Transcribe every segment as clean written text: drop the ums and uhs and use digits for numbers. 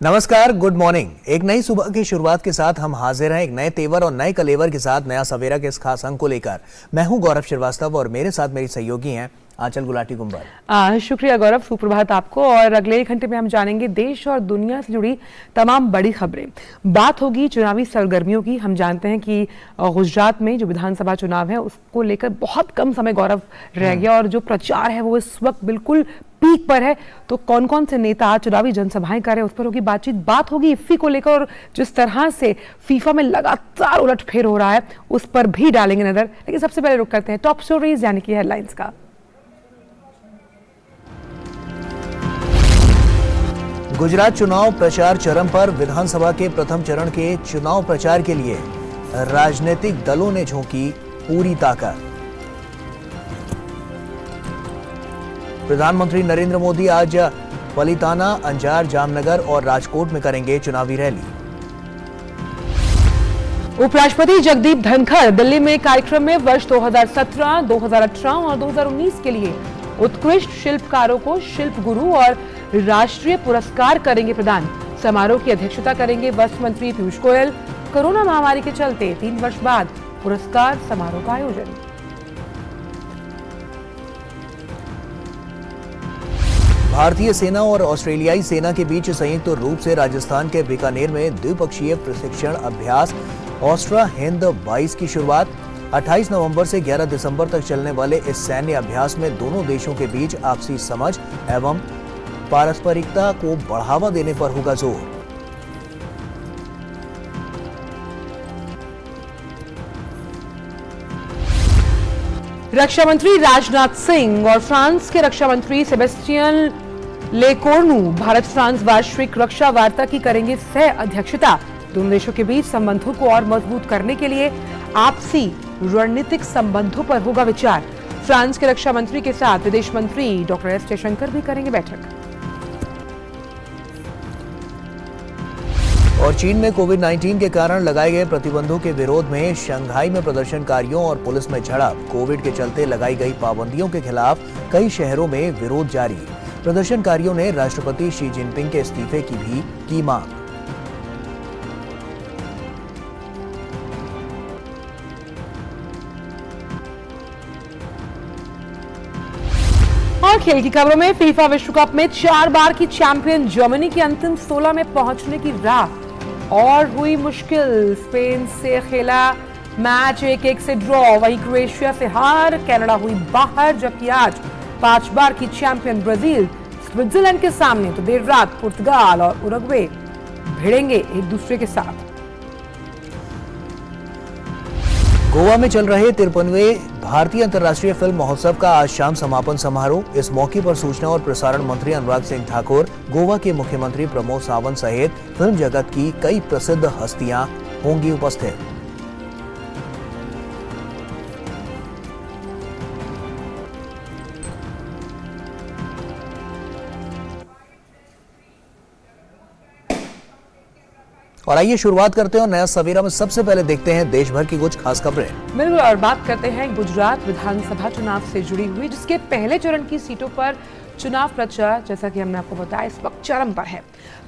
नमस्कार, good morning. एक नई सुबह की शुरुआत के साथ हम हाजिर हैं एक नए तेवर और नए कलेवर के साथ नया सवेरा के इस खास अंक को लेकर। मैं हूं गौरव श्रीवास्तव और मेरे साथ मेरी सहयोगी हैं आंचल गुलाटी कुंबर। शुक्रिया गौरव, सुप्रभात आपको। और अगले 1 घंटे में हम जानेंगे देश और दुनिया से जुड़ी तमाम बड़ी खबरें। बात होगी चुनावी सरगर्मियों की। हम जानते हैं कि गुजरात में जो विधानसभा चुनाव है उसको लेकर बहुत कम समय गौरव रह गया और जो प्रचार है वो इस वक्त बिल्कुल पीक पर है। तो कौन कौन से नेता चुनावी जनसभाएं कर रहे हैं उस पर होगी बातचीत। बात होगी इफ्फी को लेकर और जिस तरह से फीफा में लगातार उलटफेर हो रहा है उस पर भी डालेंगे नजर। लेकिन सबसे पहले रुक करते हैं टॉप स्टोरीज यानी कि हेडलाइंस का। गुजरात चुनाव प्रचार चरम पर। विधानसभा के प्रथम चरण के चुनाव प्रचार के लिए राजनीतिक दलों ने झोंकी पूरी ताकत। प्रधानमंत्री नरेंद्र मोदी आज पलिताना, अंजार, जामनगर और राजकोट में करेंगे चुनावी रैली। उपराष्ट्रपति जगदीप धनखड़ दिल्ली में कार्यक्रम में वर्ष 2017, 2018 और 2019 के लिए उत्कृष्ट शिल्पकारों को शिल्प गुरु और राष्ट्रीय पुरस्कार करेंगे प्रदान। समारोह की अध्यक्षता करेंगे वस्त्र मंत्री पीयूष गोयल। कोरोना महामारी के चलते 3 वर्ष बाद पुरस्कार समारोह का आयोजन। भारतीय सेना और ऑस्ट्रेलियाई सेना के बीच संयुक्त रूप से राजस्थान के बीकानेर में द्विपक्षीय प्रशिक्षण अभ्यास ऑस्ट्रा हिंद 22 की शुरुआत। 28 नवंबर से 11 दिसंबर तक चलने वाले इस सैन्य अभ्यास में दोनों देशों के बीच आपसी समझ एवं पारस्परिकता को बढ़ावा देने पर होगा जोर। रक्षा मंत्री राजनाथ सिंह और फ्रांस के रक्षा मंत्री सेबेस्टियन लेकोर्नू भारत फ्रांस वार्षिक रक्षा वार्ता की करेंगे सह अध्यक्षता। दोनों देशों के बीच संबंधों को और मजबूत करने के लिए आपसी रणनीतिक संबंधों पर होगा विचार। फ्रांस के रक्षा मंत्री के साथ विदेश मंत्री डॉक्टर एस जयशंकर भी करेंगे बैठक। और चीन में कोविड-19 के कारण लगाए गए प्रतिबंधों के विरोध में शंघाई में प्रदर्शनकारियों और पुलिस में झड़प। कोविड के चलते लगाई गई पाबंदियों के खिलाफ कई शहरों में विरोध जारी। प्रदर्शनकारियों ने राष्ट्रपति शी जिनपिंग के इस्तीफे की भी की मांग। और खेल की खबरों में फीफा विश्व कप में 4 बार की चैंपियन जर्मनी की अंतिम 16 में पहुंचने की राह और हुई मुश्किल। स्पेन से खेला मैच 1-1 से ड्रॉ, वहीं क्रोएशिया से हार, कनाडा हुई बाहर। जबकि आज 5 बार की चैंपियन ब्राजील स्विट्जरलैंड के सामने तो देर रात पुर्तगाल और उरुग्वे भिड़ेंगे एक दूसरे के साथ। गोवा में चल रहे 53वें भारतीय अंतर्राष्ट्रीय फिल्म महोत्सव का आज शाम समापन समारोह। इस मौके पर सूचना और प्रसारण मंत्री अनुराग सिंह ठाकुर, गोवा के मुख्यमंत्री प्रमोद सावंत सहित फिल्म जगत की कई प्रसिद्ध हस्तियां होंगी उपस्थित। और आइए शुरुआत करते हैं और नया सवेरा में सबसे पहले देखते हैं देश भर की कुछ खास खबरें। बिल्कुल, और बात करते हैं गुजरात विधानसभा चुनाव से जुड़ी हुई, जिसके पहले चरण की सीटों पर चुनाव प्रचार, जैसा कि हमने आपको बताया, इस वक्त चरम पर है।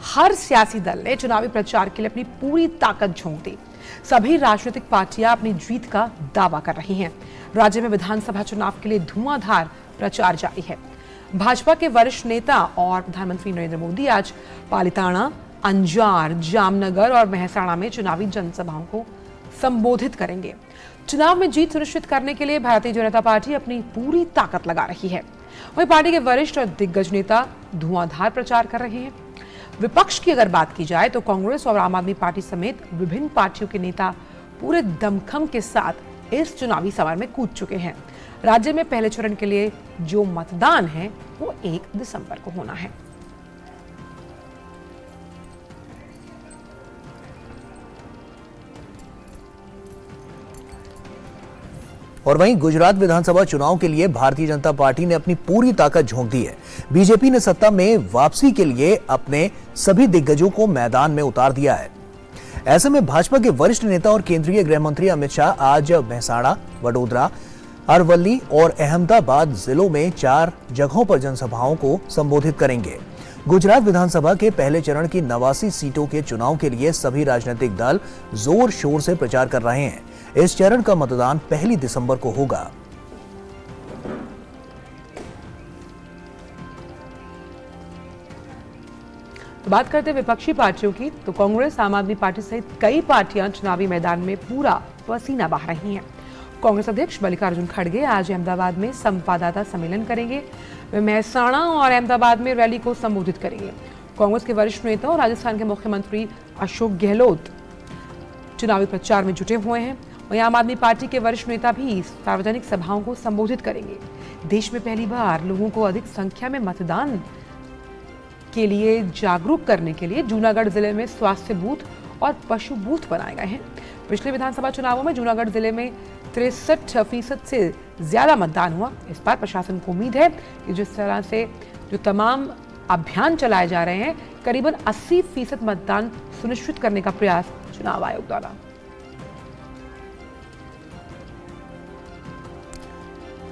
हर सियासी दल ने चुनावी प्रचार के लिए अपनी पूरी ताकत झोंक दी। सभी राजनीतिक पार्टियां अपनी जीत का दावा कर रही हैं। राज्य में विधानसभा चुनाव के लिए धुआंधार प्रचार जारी है। भाजपा के वरिष्ठ नेता और प्रधानमंत्री नरेंद्र मोदी आज पालिताना, अंजार, जामनगर और मेहसाणा में चुनावी जनसभाओं को संबोधित करेंगे। चुनाव में जीत सुनिश्चित करने के लिए भारतीय जनता पार्टी अपनी पूरी ताकत लगा रही है। वहीं पार्टी के वरिष्ठ और दिग्गज नेता धुआंधार प्रचार कर रहे हैं। विपक्ष की अगर बात की जाए तो कांग्रेस और आम आदमी पार्टी समेत विभिन्न पार्टियों के नेता पूरे दमखम के साथ इस चुनावी समर में कूद चुके हैं। राज्य में पहले चरण के लिए जो मतदान है वो 1 दिसंबर को होना है। और वहीं गुजरात विधानसभा चुनाव के लिए भारतीय जनता पार्टी ने अपनी पूरी ताकत झोंक दी है। बीजेपी ने सत्ता में वापसी के लिए अपने सभी दिग्गजों को मैदान में उतार दिया है। ऐसे में भाजपा के वरिष्ठ नेता और केंद्रीय गृह मंत्री अमित शाह आज मेहसाणा, वडोदरा, अरवली और अहमदाबाद जिलों में 4 जगहों पर जनसभाओं को संबोधित करेंगे। गुजरात विधानसभा के पहले चरण की 89 सीटों के चुनाव के लिए सभी राजनीतिक दल जोर शोर से प्रचार कर रहे हैं। इस चरण का मतदान 1 दिसंबर को होगा। तो बात करते हैं विपक्षी पार्टियों की, तो कांग्रेस, आम आदमी पार्टी सहित कई पार्टियां चुनावी मैदान में पूरा पसीना बहा रही हैं। कांग्रेस अध्यक्ष मल्लिकार्जुन खड़गे आज अहमदाबाद में संवाददाता सम्मेलन करेंगे। वे महसाणा और अहमदाबाद में रैली को संबोधित करेंगे। कांग्रेस के वरिष्ठ नेता और राजस्थान के मुख्यमंत्री अशोक गहलोत चुनावी प्रचार में जुटे हुए हैं। वहीं आम आदमी पार्टी के वरिष्ठ नेता भी सार्वजनिक सभाओं को संबोधित करेंगे। देश में पहली बार लोगों को अधिक संख्या में मतदान के लिए जागरूक करने के लिए जूनागढ़ जिले में स्वास्थ्य बूथ और पशु बूथ बनाए गए हैं। पिछले विधानसभा चुनावों में जूनागढ़ जिले में 63% से ज्यादा मतदान हुआ। इस बार प्रशासन को उम्मीद है कि जिस तरह से जो तमाम अभियान चलाए जा रहे हैं, करीबन 80% मतदान सुनिश्चित करने का प्रयास चुनाव आयोग द्वारा।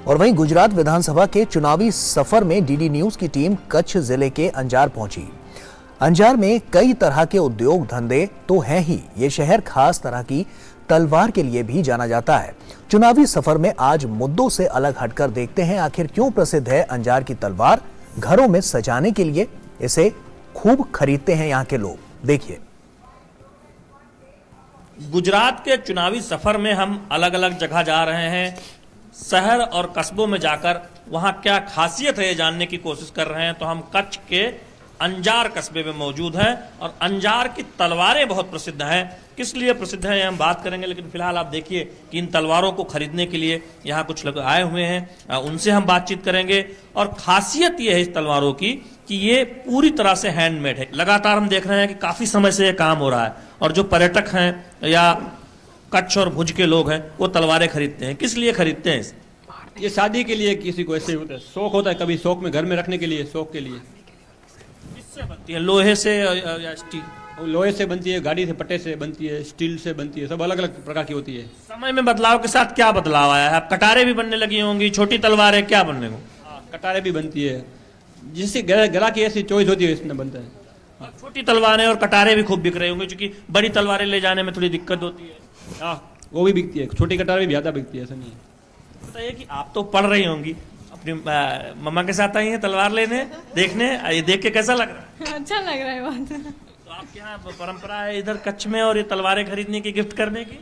और वहीं गुजरात विधानसभा के चुनावी सफर में डीडी न्यूज की टीम कच्छ जिले के अंजार पहुंची। अंजार में कई तरह के उद्योग धंधे तो हैं ही, ये शहर खास तरह की तलवार के लिए भी जाना जाता है। चुनावी सफर में आज मुद्दों से अलग हटकर देखते हैं आखिर क्यों प्रसिद्ध है अंजार की तलवार। घरों में सजाने के लिए इसे खूब खरीदते हैं यहाँ के लोग। देखिए, गुजरात के चुनावी सफर में हम अलग अलग जगह जा रहे हैं। शहर और कस्बों में जाकर वहां क्या खासियत है ये जानने की कोशिश कर रहे हैं। तो हम कच्छ के अंजार कस्बे में मौजूद हैं और अंजार की तलवारें बहुत प्रसिद्ध हैं। किस लिए प्रसिद्ध हैं ये हम बात करेंगे, लेकिन फिलहाल आप देखिए कि इन तलवारों को खरीदने के लिए यहाँ कुछ लोग आए हुए हैं, उनसे हम बातचीत करेंगे। और खासियत ये है इस तलवारों की कि ये पूरी तरह से हैंडमेड है। लगातार हम देख रहे हैं कि काफी समय से ये काम हो रहा है और जो पर्यटक हैं या कच्छ और भुज के लोग हैं वो तलवारें खरीदते हैं। किस लिए खरीदते हैं? ये शादी के लिए, किसी को ऐसे होता है, शौक होता है, कभी शौक में घर में रखने के लिए, शौक के लिए। किससे बनती है? लोहे से या स्टील? लोहे से बनती है, गाड़ी से पट्टे से बनती है, स्टील से बनती है, सब अलग अलग प्रकार की होती है। समय में बदलाव के साथ क्या बदलाव आया है? अब कटारे भी बनने लगी होंगी, छोटी तलवारें क्या बनने को? कटारे भी बनती है, जिससे गला की ऐसी चॉइस होती है इसमें बनता है। छोटी तलवारें और कटारे भी खूब बिक रहे होंगे, क्योंकि बड़ी तलवारें ले जाने में थोड़ी दिक्कत होती है। वो भी बिकती है, छोटी कटारे भी ज्यादा बिकती है, ऐसा नहीं है। बताइए कि आप तो पढ़ रही होंगी, अपनी मम्मा के साथ आई हैं तलवार लेने, देखने, ये देख के कैसा लग रहा है? अच्छा लग रहा है बहुत। तो आपके यहाँ परंपरा है इधर कच्छ में और ये तलवारें खरीदने की, गिफ्ट करने की?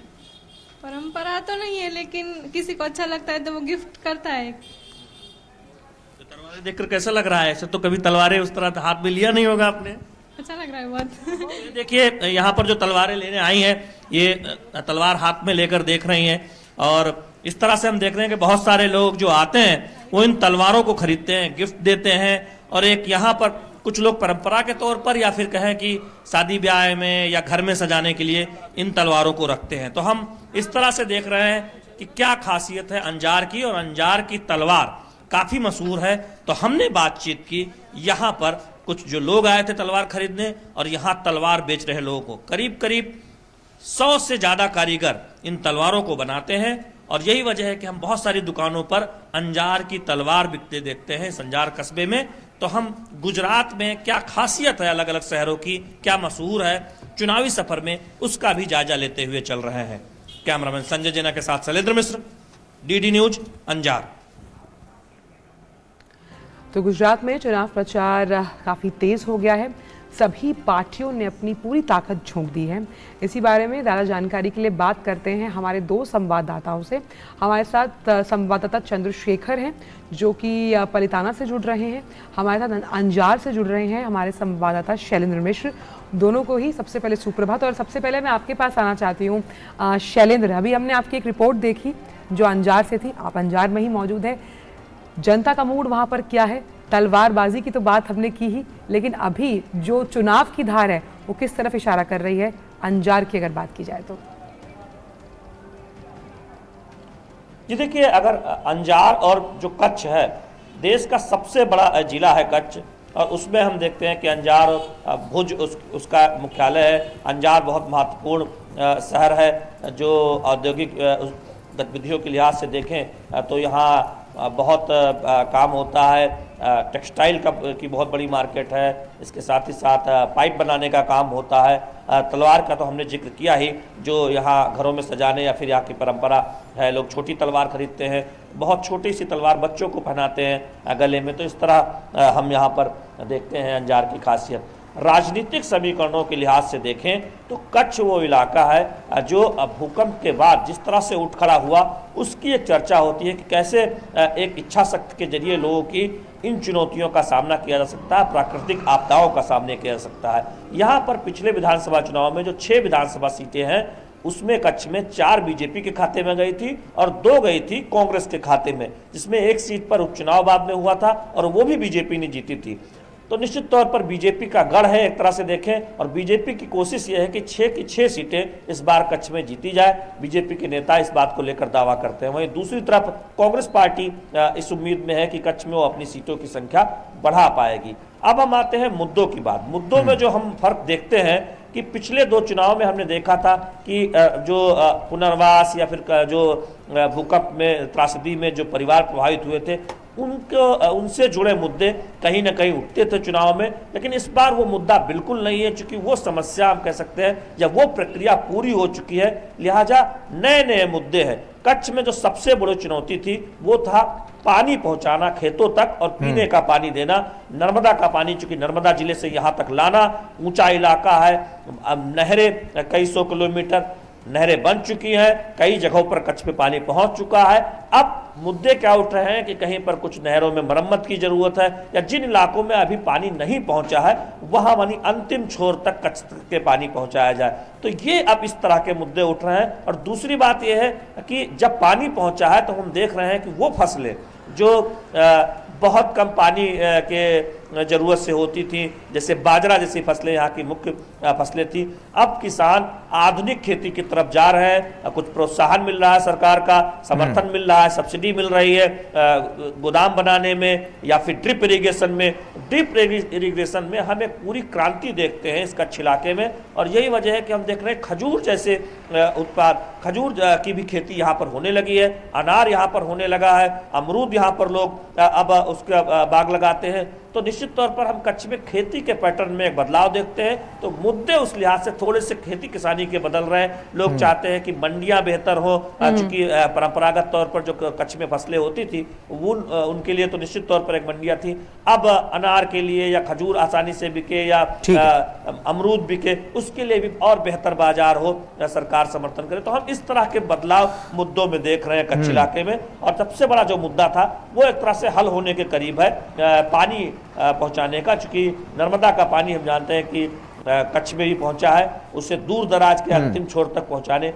परंपरा तो नहीं है, लेकिन किसी को अच्छा लगता है तो वो गिफ्ट करता है। तो तलवारें देखकर कैसा लग रहा है? ऐसे तो कभी तलवारें उस तरह हाथ में लिया नहीं होगा आपने। अच्छा लग रहा है बहुत। ये देखिए, यहाँ पर जो तलवारें लेने आई हैं, ये तलवार हाथ में लेकर देख रही हैं। और इस तरह से हम देख रहे हैं कि बहुत सारे लोग जो आते हैं वो इन तलवारों को खरीदते हैं, गिफ्ट देते हैं। और एक यहाँ पर कुछ लोग परंपरा के तौर पर या फिर कहें कि शादी ब्याह में या घर में सजाने के लिए इन तलवारों को रखते हैं। तो हम इस तरह से देख रहे हैं कि क्या खासियत है अंजार की, और अंजार की तलवार काफी मशहूर है। तो हमने बातचीत की यहाँ पर कुछ जो लोग आए थे तलवार खरीदने, और यहाँ तलवार बेच रहे लोगों को। करीब करीब 100 से ज्यादा कारीगर इन तलवारों को बनाते हैं, और यही वजह है कि हम बहुत सारी दुकानों पर अंजार की तलवार बिकते देखते हैं इस अंजार कस्बे में। तो हम गुजरात में क्या खासियत है अलग अलग शहरों की, क्या मशहूर है चुनावी सफर में, उसका भी जायजा लेते हुए चल रहे हैं। कैमरामैन संजय जेना के साथ शैलेंद्र मिश्र, डीडी न्यूज, अंजार। तो गुजरात में चुनाव प्रचार काफी तेज हो गया है। सभी पार्टियों ने अपनी पूरी ताकत झोंक दी है। इसी बारे में ज़्यादा जानकारी के लिए बात करते हैं हमारे दो संवाददाताओं से। हमारे साथ संवाददाता चंद्रशेखर हैं जो कि पलिताना से जुड़ रहे हैं, हमारे साथ अंजार से जुड़ रहे हैं हमारे संवाददाता शैलेंद्र मिश्र। दोनों को ही सबसे पहले सुप्रभात। और सबसे पहले मैं आपके पास आना चाहती हूँ शैलेंद्र, अभी हमने आपकी एक रिपोर्ट देखी जो अंजार से थी, आप अंजार में ही मौजूद है। जनता का मूड वहाँ पर क्या है? तलवारबाजी की तो बात हमने की ही, लेकिन अभी जो चुनाव की धार है वो किस तरफ इशारा कर रही है अंजार की अगर बात की जाए तो? जी देखिए, अगर अंजार और जो कच्छ है, देश का सबसे बड़ा जिला है कच्छ, और उसमें हम देखते हैं कि अंजार भुज उसका मुख्यालय है। अंजार बहुत महत्वपूर्ण शहर है जो औद्योगिक गतिविधियों के लिहाज से देखें तो यहाँ बहुत काम होता है। टेक्सटाइल की बहुत बड़ी मार्केट है, इसके साथ ही साथ पाइप बनाने का काम होता है। तलवार का तो हमने जिक्र किया ही, जो यहाँ घरों में सजाने या फिर यहाँ की परंपरा है, लोग छोटी तलवार खरीदते हैं, बहुत छोटी सी तलवार बच्चों को पहनाते हैं गले में। तो इस तरह हम यहाँ पर देखते हैं अंजार की खासियत। राजनीतिक समीकरणों के लिहाज से देखें तो कच्छ वो इलाका है जो भूकंप के बाद जिस तरह से उठ खड़ा हुआ, उसकी एक चर्चा होती है कि कैसे एक इच्छा शक्ति के जरिए लोगों की इन चुनौतियों का सामना किया जा सकता है, प्राकृतिक आपदाओं का सामना किया जा सकता है। यहाँ पर पिछले विधानसभा चुनाव में जो 6 विधानसभा सीटें हैं, उसमें कच्छ में 4 बीजेपी के खाते में गई थी और 2 गई थी कांग्रेस के खाते में, जिसमें एक सीट पर उपचुनाव बाद में हुआ था और वो भी बीजेपी ने जीती थी। तो निश्चित तौर पर बीजेपी का गढ़ है एक तरह से देखें, और बीजेपी की कोशिश यह है कि 6 की 6 सीटें इस बार कच्छ में जीती जाए। बीजेपी के नेता इस बात को लेकर दावा करते हैं। वहीं दूसरी तरफ कांग्रेस पार्टी इस उम्मीद में है कि कच्छ में वो अपनी सीटों की संख्या बढ़ा पाएगी। अब हम आते हैं मुद्दों की बात। मुद्दों में जो हम फर्क देखते हैं कि पिछले 2 चुनाव में हमने देखा था कि जो पुनर्वास या फिर जो भूकंप में त्रासदी में जो परिवार प्रभावित हुए थे, उनसे जुड़े मुद्दे कहीं ना कहीं उठते थे चुनाव में, लेकिन इस बार वो मुद्दा बिल्कुल नहीं है, क्योंकि वो समस्या हम कह सकते हैं या वो प्रक्रिया पूरी हो चुकी है। लिहाजा नए नए मुद्दे हैं। कच्छ में जो सबसे बड़ी चुनौती थी वो था पानी पहुंचाना खेतों तक और पीने का पानी देना। नर्मदा का पानी, चूंकि नर्मदा जिले से यहाँ तक लाना, ऊंचा इलाका है, अब नहरें कई 100 किलोमीटर नहरें बन चुकी हैं, कई जगहों पर कच्छ में पानी पहुंच चुका है। अब मुद्दे क्या उठ रहे हैं कि कहीं पर कुछ नहरों में मरम्मत की जरूरत है, या जिन इलाकों में अभी पानी नहीं पहुंचा है वहां मानी अंतिम छोर तक कच्छ के पानी पहुंचाया जाए। तो ये अब इस तरह के मुद्दे उठ रहे हैं। और दूसरी बात यह है कि जब पानी पहुंचा है तो हम देख रहे हैं कि वो फसलें जो बहुत कम पानी के जरूरत से होती थी, जैसे बाजरा जैसी फसलें यहाँ की मुख्य फसलें थी, अब किसान आधुनिक खेती की तरफ जा रहे हैं। कुछ प्रोत्साहन मिल रहा है, सरकार का समर्थन मिल रहा है, सब्सिडी मिल रही है गोदाम बनाने में या फिर ड्रिप इरिगेशन में। ड्रिप इरिगेशन में हम एक पूरी क्रांति देखते हैं इस कच्छ इलाके में, और यही वजह है कि हम देख रहे हैं खजूर जैसे उत्पाद, खजूर की भी खेती यहाँ पर होने लगी है, अनार यहाँ पर होने लगा है, अमरूद यहाँ पर लोग अब उसका बाग लगाते हैं। तो निश्चित तौर पर हम कच्छ में खेती के पैटर्न में एक बदलाव देखते हैं। तो मुद्दे उस लिहाज से थोड़े से खेती किसानी के बदल रहे हैं। लोग चाहते हैं कि मंडियां बेहतर हो, चूंकि परंपरागत तौर पर जो कच्छ में फसलें होती थी वो उनके लिए तो निश्चित तौर पर एक मंडियां थी। अब अनार के लिए या खजूर आसानी से बिके या अमरूद बिके, उसके लिए भी और बेहतर बाजार हो, सरकार समर्थन करे। तो हम इस तरह के बदलाव मुद्दों में देख रहे हैं कच्छ इलाके में। और सबसे बड़ा जो मुद्दा था वो एक तरह से हल होने के करीब है, पानी पहुंचाने का। चूंकि नर्मदा का पानी हम जानते हैं कि कच्छ में भी पहुंचा है, उसे दूर दराज के अंतिम छोर तक पहुंचाने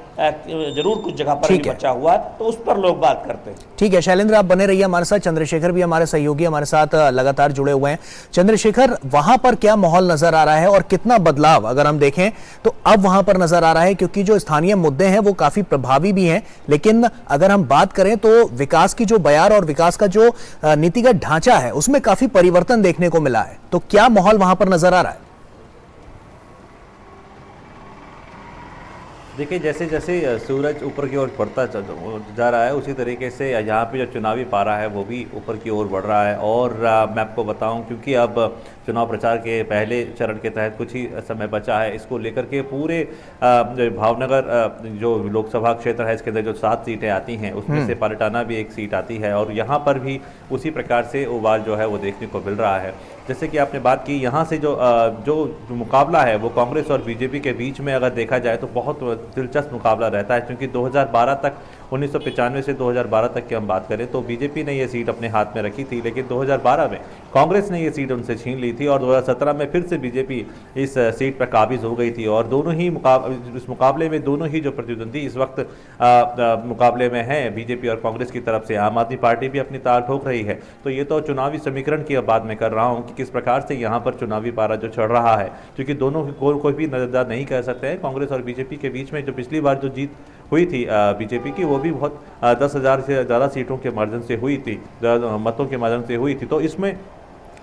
जरूर कुछ जगह पर भी बचा हुआ है, तो उस पर लोग बात करते हैं। ठीक है शैलेंद्र, आप बने रहिए हमारे साथ। चंद्रशेखर भी हमारे सहयोगी हमारे साथ लगातार जुड़े हुए हैं। चंद्रशेखर, वहां पर क्या माहौल नजर आ रहा है और कितना बदलाव अगर हम देखें तो अब वहां पर नजर आ रहा है? क्योंकि जो स्थानीय मुद्दे हैं वो काफी प्रभावी भी हैं, लेकिन अगर हम बात करें तो विकास की जो बयार और विकास का जो नीतिगत ढांचा है उसमें काफी परिवर्तन देखने को मिला है। तो क्या माहौल वहां पर नजर आ रहा है? देखिए, जैसे जैसे सूरज ऊपर की ओर बढ़ता जा रहा है, उसी तरीके से यहाँ पे जो चुनावी पारा है वो भी ऊपर की ओर बढ़ रहा है। और मैं आपको बताऊं, क्योंकि अब चुनाव प्रचार के पहले चरण के तहत कुछ ही समय बचा है, इसको लेकर के पूरे भावनगर जो लोकसभा क्षेत्र है इसके अंदर जो 7 सीटें आती हैं उसमें से पलटाना भी एक सीट आती है, और यहाँ पर भी उसी प्रकार से उबाल जो है वो देखने को मिल रहा है। जैसे कि आपने बात की, यहाँ से जो मुकाबला है वो कांग्रेस और बीजेपी के बीच में अगर देखा जाए तो बहुत दिलचस्प मुकाबला रहता है, क्योंकि 2012 तक 1995 से 2012 तक की हम बात करें तो बीजेपी ने ये सीट अपने हाथ में रखी थी, लेकिन 2012 में कांग्रेस ने ये सीट उनसे छीन ली थी, और 2017 में फिर से बीजेपी इस सीट पर काबिज हो गई थी। और दोनों ही इस मुकाबले में दोनों ही जो प्रतिद्वंदी इस वक्त मुकाबले में हैं, बीजेपी और कांग्रेस की तरफ से आम आदमी पार्टी भी अपनी ताल ठोक रही है। तो ये तो चुनावी समीकरण की बात मैं कर रहा हूँ कि किस प्रकार से यहाँ पर चुनावी पारा जो चढ़ रहा है, क्योंकि दोनों कोई भी नजरदार नहीं कर सकते हैं। कांग्रेस और बीजेपी के बीच में जो पिछली बार जो जीत हुई थी बीजेपी की, वो भी बहुत 10,000 से ज़्यादा सीटों के मार्जिन से हुई थी, मतों के मार्जिन से हुई थी। तो इसमें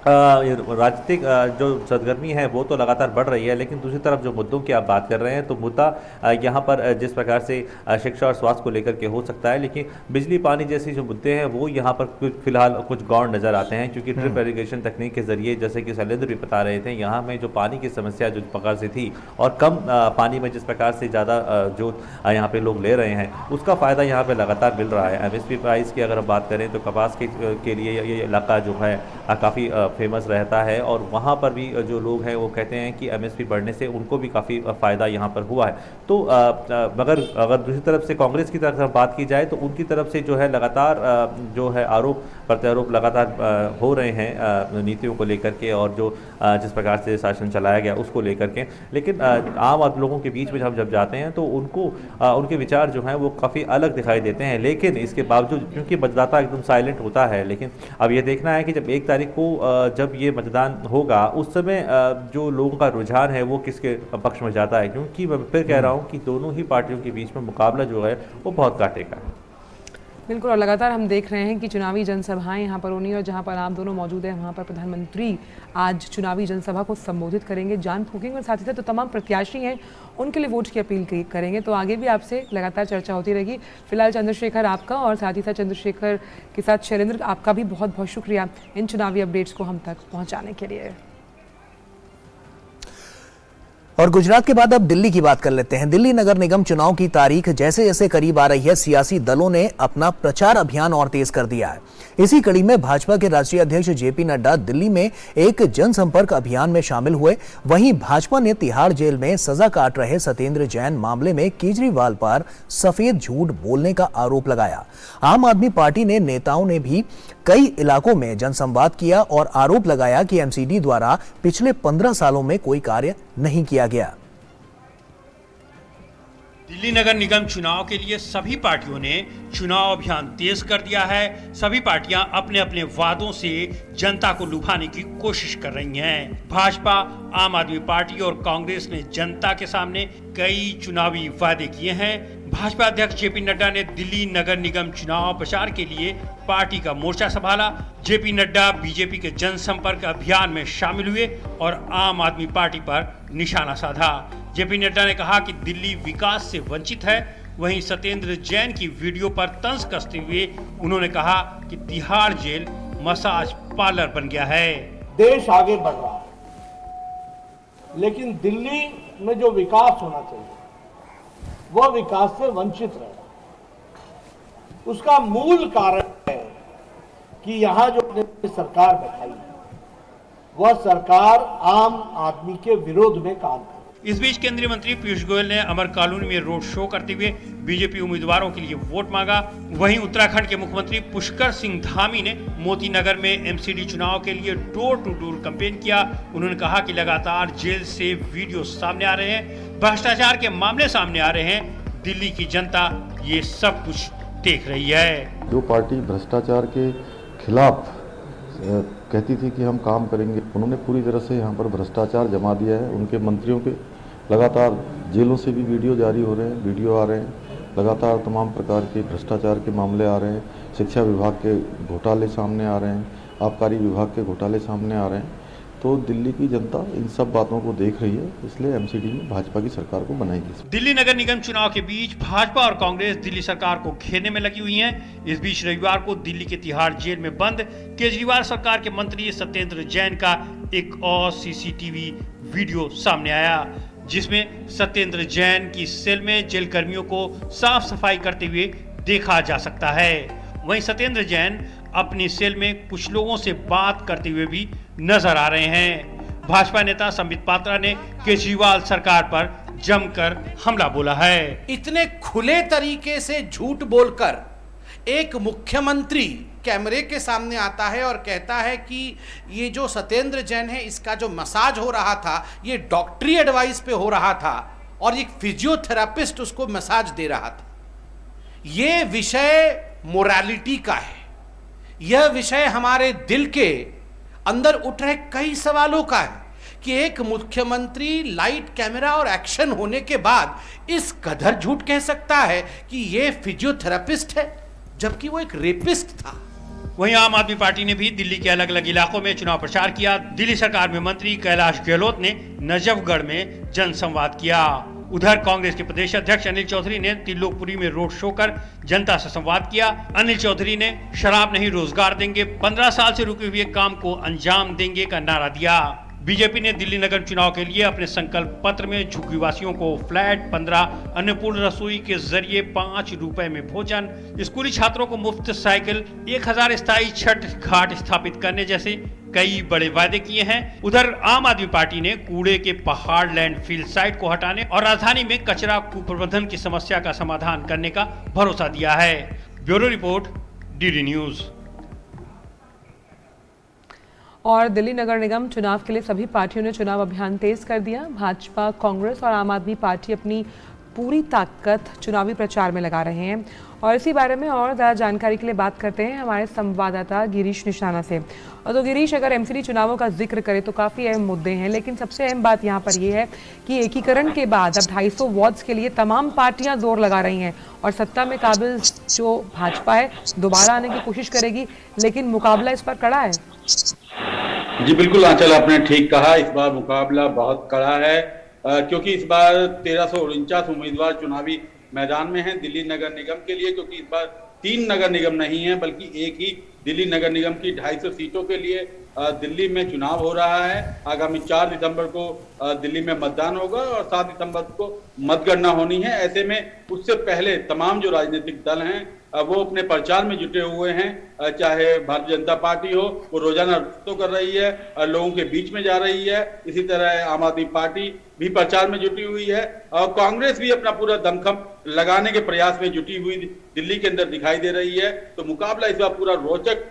राजनीतिक जो सरगर्मी है वो तो लगातार बढ़ रही है, लेकिन दूसरी तरफ जो मुद्दों की आप बात कर रहे हैं तो मुद्दा यहाँ पर जिस प्रकार से शिक्षा और स्वास्थ्य को लेकर के हो सकता है, लेकिन बिजली पानी जैसे जो मुद्दे हैं वो यहाँ पर फिलहाल कुछ गौण नज़र आते हैं, क्योंकि ड्रिप इरिगेशन तकनीक के जरिए, जैसे कि शैलेंद्र भी बता रहे थे, यहाँ में जो पानी की समस्या जो प्रकार से थी और कम पानी में जिस प्रकार से ज़्यादा जो यहाँ पे लोग ले रहे हैं उसका फ़ायदा यहाँ पे लगातार मिल रहा है। MSP प्राइस की अगर हम बात करें तो कपास के लिए ये इलाका जो है काफ़ी फेमस रहता है और वहाँ पर भी जो लोग हैं वो कहते हैं कि MSP बढ़ने से उनको भी काफ़ी फ़ायदा यहाँ पर हुआ है। तो मगर अगर दूसरी तरफ से कांग्रेस की तरफ बात की जाए तो उनकी तरफ से जो है लगातार जो है आरोप प्रत्यारोप लगातार हो रहे हैं नीतियों को लेकर के और जो जिस प्रकार से शासन चलाया गया उसको लेकर के, लेकिन आम लोगों के बीच में हम जब जाते हैं तो उनको उनके विचार जो हैं वो काफ़ी अलग दिखाई देते हैं। लेकिन इसके बावजूद क्योंकि मतदाता एकदम साइलेंट होता है, लेकिन अब ये देखना है कि जब 1 तारीख को जब ये मतदान होगा उस समय जो लोगों का रुझान है वो किसके पक्ष में जाता है, क्योंकि मैं फिर कह रहा हूँ कि दोनों ही पार्टियों के बीच में मुकाबला जो है वो बहुत कांटे का है। बिल्कुल, और लगातार हम देख रहे हैं कि चुनावी जनसभाएं यहाँ पर होनी है और जहाँ पर आप दोनों मौजूद हैं वहाँ पर प्रधानमंत्री आज चुनावी जनसभा को संबोधित करेंगे, जान फूकेंगे और साथ ही साथ जो तमाम प्रत्याशी हैं उनके लिए वोट की अपील करेंगे। तो आगे भी आपसे लगातार चर्चा होती रहेगी। फिलहाल चंद्रशेखर आपका और साथ ही साथ चंद्रशेखर के साथ शैलेंद्र आपका भी बहुत बहुत शुक्रिया इन चुनावी अपडेट्स को हम तक पहुँचाने के लिए। और गुजरात के बाद अब दिल्ली की बात कर लेते हैं। दिल्ली नगर निगम चुनाव की तारीख जैसे जैसे करीब आ रही है, सियासी दलों ने अपना प्रचार अभियान और तेज कर दिया है। इसी कड़ी में भाजपा के राष्ट्रीय अध्यक्ष जेपी नड्डा दिल्ली में एक जनसंपर्क अभियान में शामिल हुए। वहीं भाजपा ने तिहाड़ जेल में सजा काट रहे सत्येंद्र जैन मामले में केजरीवाल पर सफेद झूठ बोलने का आरोप लगाया। आम आदमी पार्टी ने नेताओं ने भी कई इलाकों में जनसंवाद किया और आरोप लगाया कि एमसीडी द्वारा पिछले 15 सालों में कोई कार्य नहीं किया गया। दिल्ली नगर निगम चुनाव के लिए सभी पार्टियों ने चुनाव अभियान तेज कर दिया है। सभी पार्टियां अपने अपने वादों से जनता को लुभाने की कोशिश कर रही हैं। भाजपा, आम आदमी पार्टी और कांग्रेस ने जनता के सामने कई चुनावी वादे किए हैं। भाजपा अध्यक्ष जेपी नड्डा ने दिल्ली नगर निगम चुनाव प्रचार के लिए पार्टी का मोर्चा संभाला। जेपी नड्डा बीजेपी के जनसंपर्क अभियान में शामिल हुए और आम आदमी पार्टी पर निशाना साधा। जेपी नड्डा ने कहा कि दिल्ली विकास से वंचित है। वहीं सत्येंद्र जैन की वीडियो पर तंज कसते हुए उन्होंने कहा कि तिहाड़ जेल मसाज पार्लर बन गया है। देश आगे बढ़ रहा है, लेकिन दिल्ली में जो विकास होना चाहिए वह विकास से वंचित रह रहा है। उसका मूल कारण है कि यहां जो सरकार बैठाई है वह सरकार आम आदमी के विरोध में काम कर। इस बीच केंद्रीय मंत्री पीयूष गोयल ने अमर कॉलोनी में रोड शो करते हुए बीजेपी उम्मीदवारों के लिए वोट मांगा। वहीं उत्तराखंड के मुख्यमंत्री पुष्कर सिंह धामी ने मोती नगर में एमसीडी चुनाव के लिए डोर टू डोर कैंपेन किया। उन्होंने कहा कि लगातार जेल से वीडियो सामने आ रहे हैं, भ्रष्टाचार के मामले सामने आ रहे हैं। दिल्ली की जनता ये सब कुछ देख रही है। जो पार्टी भ्रष्टाचार के खिलाफ कहती थी कि हम काम करेंगे, उन्होंने पूरी तरह से यहाँ पर भ्रष्टाचार जमा दिया है। उनके मंत्रियों के लगातार जेलों से भी वीडियो जारी हो रहे हैं, वीडियो आ रहे हैं, लगातार तमाम प्रकार के भ्रष्टाचार के मामले आ रहे हैं। शिक्षा विभाग के घोटाले सामने आ रहे हैं, आबकारी विभाग के घोटाले सामने आ रहे हैं। तो दिल्ली की जनता इन सब बातों को देख रही है, इसलिए एमसीडी में भाजपा की सरकार को बनाएगी। दिल्ली नगर निगम चुनाव के बीच भाजपा और कांग्रेस दिल्ली सरकार को घेरने में लगी हुई हैं। इस बीच रविवार को दिल्ली के तिहाड़ जेल में बंद केजरीवाल सरकार के मंत्री सत्येंद्र जैन का एक और सीसीटीवी वीडियो सामने आया, जिसमें सत्येंद्र जैन की सेल में जेल कर्मियों को साफ सफाई करते हुए देखा जा सकता है। वहीं सत्येंद्र जैन अपनी सेल में कुछ लोगों से बात करते हुए भी नजर आ रहे हैं। भाजपा नेता संबित पात्रा ने केजरीवाल सरकार पर जमकर हमला बोला है। इतने खुले तरीके से झूठ बोलकर एक मुख्यमंत्री कैमरे के सामने आता है और कहता है कि ये जो सत्येंद्र जैन है इसका जो मसाज हो रहा था ये डॉक्टरी एडवाइस पे हो रहा था और एक फिजियोथेरापिस्ट उसको मसाज दे रहा था। ये विषय मोरालिटी का है, यह विषय हमारे दिल के अंदर उठ रहे कई सवालों का है कि एक मुख्यमंत्री लाइट, कैमरा और एक्शन होने के बाद इस कदर झूठ कह सकता है कि यह फिजियोथेरापिस्ट है, जबकि वो एक रेपिस्ट था। वहीं आम आदमी पार्टी ने भी दिल्ली के अलग अलग इलाकों में चुनाव प्रचार किया। दिल्ली सरकार में मंत्री कैलाश गहलोत ने नजफगढ़ में जनसंवाद किया। उधर कांग्रेस के प्रदेश अध्यक्ष अनिल चौधरी ने त्रिलोकपुरी में रोड शो कर जनता से संवाद किया। अनिल चौधरी ने शराब नहीं रोजगार देंगे, 15 साल से रुके हुए काम को अंजाम देंगे का नारा दिया। बीजेपी ने दिल्ली नगर चुनाव के लिए अपने संकल्प पत्र में झुग्गीवासियों को फ्लैट 15, अन्नपूर्ण रसोई के जरिए 5 रुपए में भोजन, स्कूली छात्रों को मुफ्त साइकिल, 1000 स्थायी छठ घाट स्थापित करने जैसे कई बड़े वायदे किए हैं। उधर आम आदमी पार्टी ने कूड़े के पहाड़ लैंडफिल साइट को हटाने और राजधानी में कचरा कुप्रबंधन की समस्या का समाधान करने का भरोसा दिया है। Bureau report, DD news. और दिल्ली नगर निगम चुनाव के लिए सभी पार्टियों ने चुनाव अभियान तेज कर दिया। भाजपा, कांग्रेस और आम आदमी पार्टी अपनी पूरी ताकत चुनावी प्रचार में लगा रहे हैं। और इसी बारे में और ज़्यादा जानकारी के लिए बात करते हैं हमारे संवाददाता गिरीश निशाना से। और तो गिरीश, अगर एमसीडी चुनावों का जिक्र करें तो काफ़ी अहम मुद्दे हैं, लेकिन सबसे अहम बात यहाँ पर यह है कि एकीकरण के बाद अब 250 वार्ड्स के लिए तमाम पार्टियां जोर लगा रही हैं और सत्ता में काबिज जो भाजपा है दोबारा आने की कोशिश करेगी, लेकिन मुकाबला इस पर कड़ा है। जी बिल्कुल आंचल, आपने ठीक कहा। इस बार मुकाबला बहुत कड़ा है क्योंकि इस बार 1349 उम्मीदवार चुनावी मैदान में हैं दिल्ली नगर निगम के लिए, क्योंकि इस बार 3 नगर निगम नहीं है बल्कि एक ही दिल्ली नगर निगम की 250 सीटों के लिए दिल्ली में चुनाव हो रहा है। आगामी 4 दिसंबर को दिल्ली में मतदान होगा और 7 दिसंबर को मतगणना होनी है। ऐसे में उससे पहले तमाम जो राजनीतिक दल हैं वो अपने प्रचार में जुटे हुए हैं। चाहे भारतीय जनता पार्टी हो, वो रोजाना तो कर रही है, लोगों के बीच में जा रही है। इसी तरह आम आदमी पार्टी भी प्रचार में जुटी हुई है और कांग्रेस भी अपना पूरा दमखम लगाने के प्रयास में जुटी हुई दिल्ली के अंदर दिखाई दे रही है। तो मुकाबला इस बार पूरा रोचक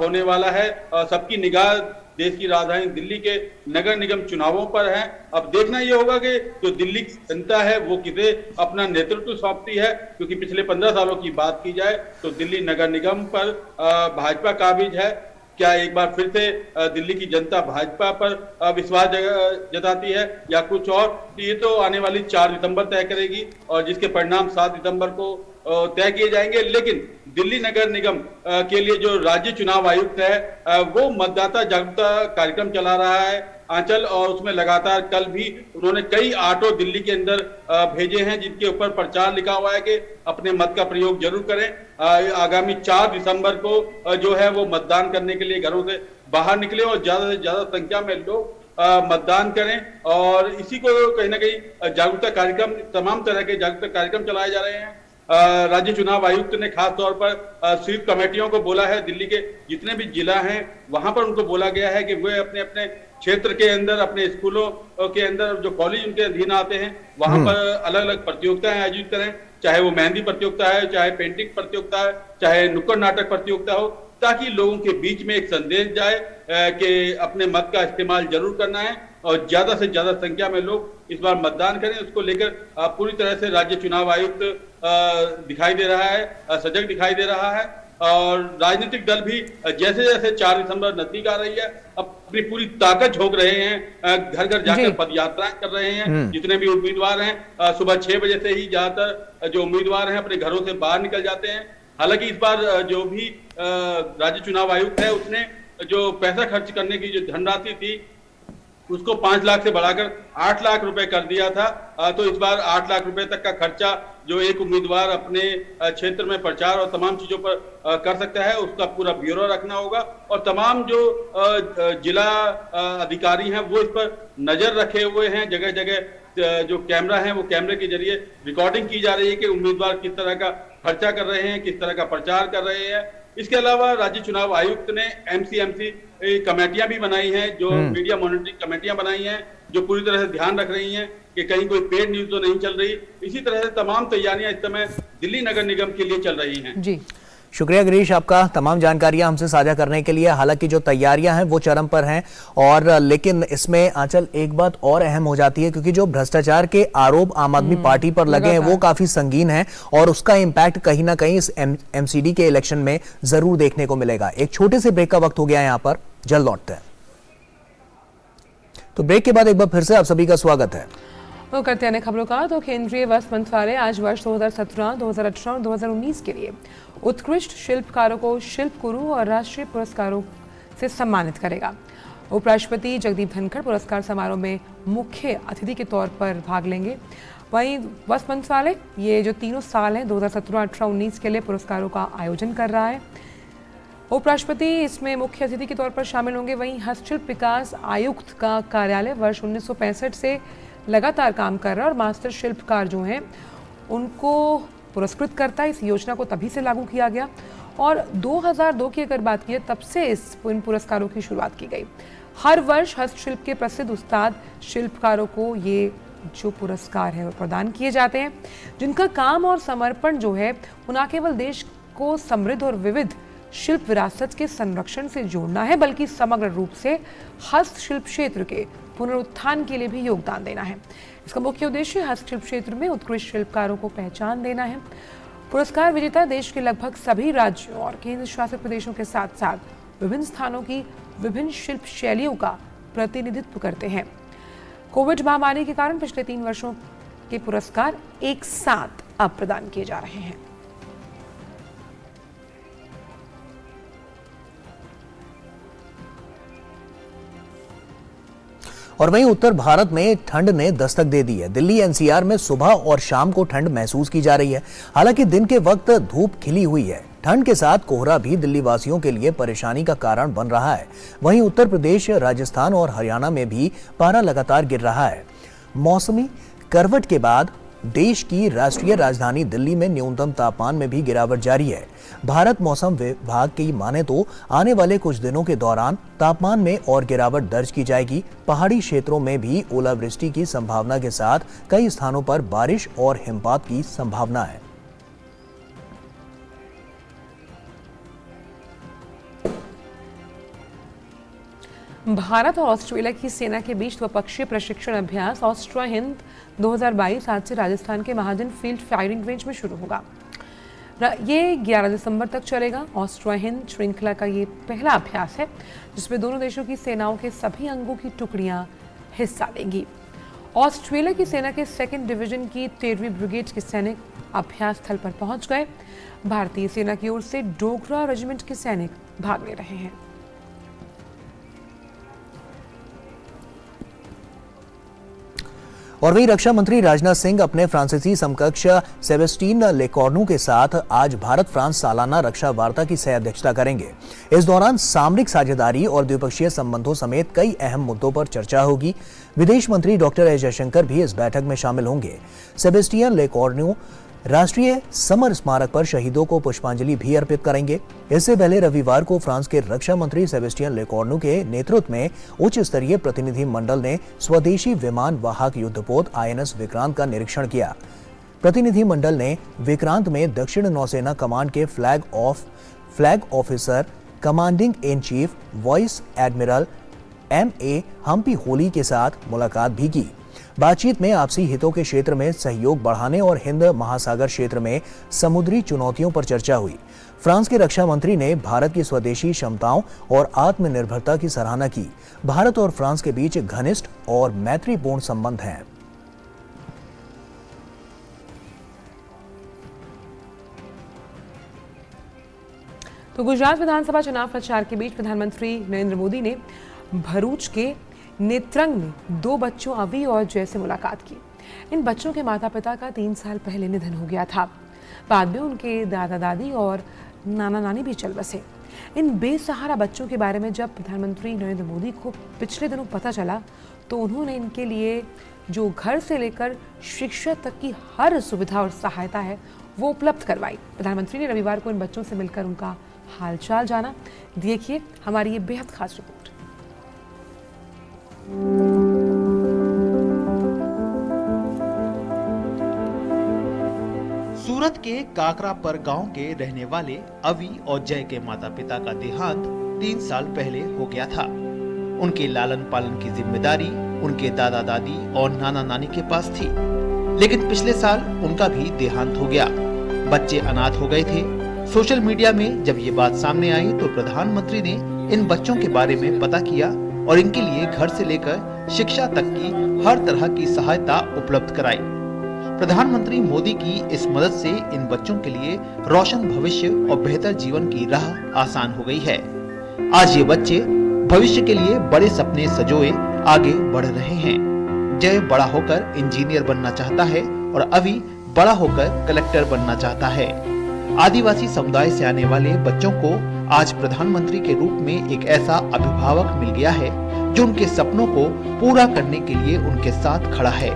होने वाला है। सबकी निगाह देश की राजधानी दिल्ली के नगर निगम चुनावों पर है। अब देखना यह होगा कि जो दिल्ली की जनता है वो किसे अपना नेतृत्व सौंपती है, क्योंकि पिछले 15 सालों की बात की जाए तो दिल्ली नगर निगम पर भाजपा काबिज है। क्या एक बार फिर से दिल्ली की जनता भाजपा पर विश्वास जताती है या कुछ और, ये तो आने वाली 4 दिसंबर तय करेगी और जिसके परिणाम 7 दिसंबर को तय किए जाएंगे। लेकिन दिल्ली नगर निगम के लिए जो राज्य चुनाव आयुक्त है वो मतदाता जागरूकता कार्यक्रम चला रहा है आंचल, और उसमें लगातार कल भी उन्होंने कई ऑटो दिल्ली के अंदर भेजे हैं जिनके ऊपर प्रचार लिखा हुआ है कि अपने मत का प्रयोग जरूर करें। आगामी 4 दिसंबर को जो है वो मतदान करने के लिए घरों से बाहर निकले और ज्यादा से ज्यादा संख्या में लोग मतदान करें। और इसी को कहीं ना कहीं जागरूकता कार्यक्रम, तमाम तरह के जागरूकता कार्यक्रम चलाए जा रहे हैं। राज्य चुनाव आयुक्त ने खास तौर पर स्वीप कमेटियों को बोला है, दिल्ली के जितने भी जिला हैं वहां पर उनको बोला गया है कि वे अपने अपने क्षेत्र के अंदर, अपने स्कूलों के अंदर, जो कॉलेज उनके अधीन आते हैं वहां पर अलग अलग प्रतियोगिताएं आयोजित करें, चाहे वो मेहंदी प्रतियोगिता है, चाहे पेंटिंग प्रतियोगिता है, चाहे नुक्कड़ नाटक प्रतियोगिता हो, ताकि लोगों के बीच में एक संदेश जाए कि अपने मत का इस्तेमाल जरूर करना है और ज्यादा से ज्यादा संख्या में लोग इस बार मतदान करें। उसको लेकर पूरी तरह से राज्य चुनाव आयुक्त दिखाई दे रहा है, सजग दिखाई दे रहा है। और राजनीतिक दल भी जैसे जैसे 4 दिसंबर नजदीक आ रही है अपनी पूरी ताकत झोंक रहे हैं, घर घर जाकर पद यात्राएं कर रहे हैं। जितने भी उम्मीदवार हैं सुबह 6 बजे से ही ज्यादातर जो उम्मीदवार हैं अपने घरों से बाहर निकल जाते हैं। हालांकि इस बार जो भी राज्य चुनाव आयुक्त है उसने जो पैसा खर्च करने की जो धनराशि थी उसको 5 लाख से बढ़ाकर 8 लाख रुपए कर दिया था। तो इस बार 8 लाख रुपए तक का खर्चा जो एक उम्मीदवार अपने क्षेत्र में प्रचार और तमाम चीजों पर कर सकता है उसका पूरा ब्यूरो रखना होगा। और तमाम जो जिला अधिकारी हैं वो इस पर नजर रखे हुए हैं। जगह जगह जो कैमरा है वो कैमरे के जरिए रिकॉर्डिंग की जा रही है कि उम्मीदवार किस तरह का खर्चा कर रहे हैं, किस तरह का प्रचार कर रहे हैं। इसके अलावा राज्य चुनाव आयुक्त ने एमसीएमसी कमेटियां भी बनाई हैं, जो मीडिया मॉनिटरिंग कमेटियां बनाई हैं, जो पूरी तरह से ध्यान रख रही हैं कि कहीं कोई पेड न्यूज तो नहीं चल रही। इसी तरह से तमाम तैयारियां इस समय दिल्ली नगर निगम के लिए चल रही हैं। जी, शुक्रिया गिरीश आपका तमाम जानकारियां हमसे साझा करने के लिए। हालांकि जो तैयारियां हैं वो चरम पर हैं, और लेकिन इसमें आंचल एक बात और अहम हो जाती है, क्योंकि जो भ्रष्टाचार के आरोप आम आदमी पार्टी पर लगे हैं वो काफी संगीन है और उसका इम्पैक्ट कहीं ना कहीं इस एमसीडी के इलेक्शन में जरूर देखने को मिलेगा। एक छोटे से ब्रेक का वक्त हो गया है, यहाँ पर जल्द लौटते हैं। तो ब्रेक के बाद एक बार फिर से आप सभी का स्वागत है। वो करते हैं खबरों का। तो केंद्रीय वस्त्र मंत्रालय आज वर्ष 2017, 2018 और 2019 के लिए उत्कृष्ट शिल्पकारों को शिल्प गुरु और राष्ट्रीय पुरस्कारों से सम्मानित करेगा। उपराष्ट्रपति जगदीप धनखड़ पुरस्कार समारोह में मुख्य अतिथि के तौर पर भाग लेंगे। वहीं वस्त्र मंत्रालय ये जो तीनों साल हैं 2017, 18, 19 के लिए पुरस्कारों का आयोजन कर रहा है। उपराष्ट्रपति इसमें मुख्य अतिथि के तौर पर शामिल होंगे। वहीं हस्तशिल्प विकास आयुक्त का कार्यालय वर्ष 1965 से लगातार काम कर रहा है और मास्टर शिल्पकार जो हैं उनको पुरस्कृत करता है। इस योजना को तभी से लागू किया गया और 2002 की अगर बात की तब से इन पुरस्कारों की शुरुआत की गई। हर वर्ष हस्तशिल्प के प्रसिद्ध उस्ताद शिल्पकारों को ये जो पुरस्कार है वो प्रदान किए जाते हैं, जिनका काम और समर्पण जो है वो न केवल देश को समृद्ध और विविध शिल्प विरासत के संरक्षण से जोड़ना है, बल्कि समग्र रूप से हस्तशिल्प क्षेत्र के पुनरुत्थान के लिए भी योगदान देना है। इसका मुख्य उद्देश्य हस्तशिल्प क्षेत्र में उत्कृष्ट शिल्पकारों को पहचान देना है। पुरस्कार विजेता देश के लगभग सभी राज्यों और केंद्र शासित प्रदेशों के साथ साथ विभिन्न स्थानों की विभिन्न शिल्प शैलियों का प्रतिनिधित्व करते हैं। कोविड महामारी के कारण पिछले 3 वर्षों के पुरस्कार एक साथ अब प्रदान किए जा रहे हैं। और वहीं उत्तर भारत में ठंड ने दस्तक दे दी है। दिल्ली एनसीआर में सुबह और शाम को ठंड महसूस की जा रही है। हालांकि दिन के वक्त धूप खिली हुई है। ठंड के साथ कोहरा भी दिल्ली वासियों के लिए परेशानी का कारण बन रहा है। वहीं उत्तर प्रदेश, राजस्थान और हरियाणा में भी पारा लगातार गिर रहा है। मौसमी करवट के बाद देश की राष्ट्रीय राजधानी दिल्ली में न्यूनतम तापमान में भी गिरावट जारी है। भारत मौसम विभाग की माने तो आने वाले कुछ दिनों के दौरान तापमान में और गिरावट दर्ज की जाएगी। पहाड़ी क्षेत्रों में भी ओलावृष्टि की संभावना के साथ कई स्थानों पर बारिश और हिमपात की संभावना है। भारत और ऑस्ट्रेलिया की सेना के बीच द्विपक्षीय प्रशिक्षण अभ्यास ऑस्ट्रा हिंद 2022 आज से राजस्थान के महाजन फील्ड फायरिंग रेंज में शुरू होगा। ये 11 दिसंबर तक चलेगा। ऑस्ट्रा हिंद श्रृंखला का ये पहला अभ्यास है जिसमें दोनों देशों की सेनाओं के सभी अंगों की टुकड़ियां हिस्सा लेंगी। ऑस्ट्रेलिया की सेना के 2nd डिवीजन की 13वीं ब्रिगेड के सैनिक अभ्यास स्थल पर पहुंच गए। भारतीय सेना की ओर से डोगरा रेजिमेंट के सैनिक भाग ले रहे हैं। और वहीं रक्षा मंत्री राजनाथ सिंह अपने फ्रांसीसी समकक्ष सेबेस्टियन लेकॉर्नु के साथ आज भारत फ्रांस सालाना रक्षा वार्ता की सह अध्यक्षता करेंगे। इस दौरान सामरिक साझेदारी और द्विपक्षीय संबंधों समेत कई अहम मुद्दों पर चर्चा होगी। विदेश मंत्री डॉक्टर एस जयशंकर भी इस बैठक में शामिल होंगे। सेबेस्टियन लेकॉर्नु राष्ट्रीय समर स्मारक पर शहीदों को पुष्पांजलि भी अर्पित करेंगे। इससे पहले रविवार को फ्रांस के रक्षा मंत्री सेबेस्टियन लेकॉर्नु के नेतृत्व में उच्च स्तरीय प्रतिनिधि मंडल ने स्वदेशी विमान वाहक युद्धपोत INS विक्रांत का निरीक्षण किया। प्रतिनिधि मंडल ने विक्रांत में दक्षिण नौसेना कमांड के flag officer commanding in chief vice admiral MA Hampi Holi के साथ मुलाकात भी की। बातचीत में आपसी हितों के क्षेत्र में सहयोग बढ़ाने और हिंद महासागर क्षेत्र में समुद्री चुनौतियों पर चर्चा हुई। फ्रांस के रक्षा मंत्री ने भारत की स्वदेशी क्षमताओं और आत्मनिर्भरता की सराहना की। भारत और फ्रांस के बीच घनिष्ठ और मैत्रीपूर्ण संबंध हैं। तो गुजरात विधानसभा चुनाव प्रचार के बीच प्रधानमंत्री नरेंद्र मोदी ने भरूच के नेत्रंग में 2 बच्चों अवी और जय से मुलाकात की। इन बच्चों के माता पिता का 3 साल पहले निधन हो गया था। बाद में उनके दादा दादी और नाना नानी भी चल बसे। इन बेसहारा बच्चों के बारे में जब प्रधानमंत्री नरेंद्र मोदी को पिछले दिनों पता चला तो उन्होंने इनके लिए जो घर से लेकर शिक्षा तक की हर सुविधा और सहायता है वो उपलब्ध करवाई। प्रधानमंत्री ने रविवार को इन बच्चों से मिलकर उनका हालचाल जाना। देखिए हमारी ये बेहद खास रिपोर्ट। सूरत के काकरापर गांव के रहने वाले अवी और जय के माता पिता का देहांत 3 साल पहले हो गया था। उनके लालन पालन की जिम्मेदारी उनके दादा दादी और नाना नानी के पास थी, लेकिन पिछले साल उनका भी देहांत हो गया। बच्चे अनाथ हो गए थे। सोशल मीडिया में जब ये बात सामने आई तो प्रधानमंत्री ने इन बच्चों के बारे में पता किया और इनके लिए घर से लेकर शिक्षा तक की हर तरह की सहायता उपलब्ध कराई। प्रधानमंत्री मोदी की इस मदद से इन बच्चों के लिए रोशन भविष्य और बेहतर जीवन की राह आसान हो गई है। आज ये बच्चे भविष्य के लिए बड़े सपने सजोए आगे बढ़ रहे हैं। जय बड़ा होकर इंजीनियर बनना चाहता है और अभी बड़ा होकर कलेक्टर बनना चाहता है। आदिवासी समुदाय से आने वाले बच्चों को आज प्रधानमंत्री के रूप में एक ऐसा अभिभावक मिल गया है जो उनके सपनों को पूरा करने के लिए उनके साथ खड़ा है।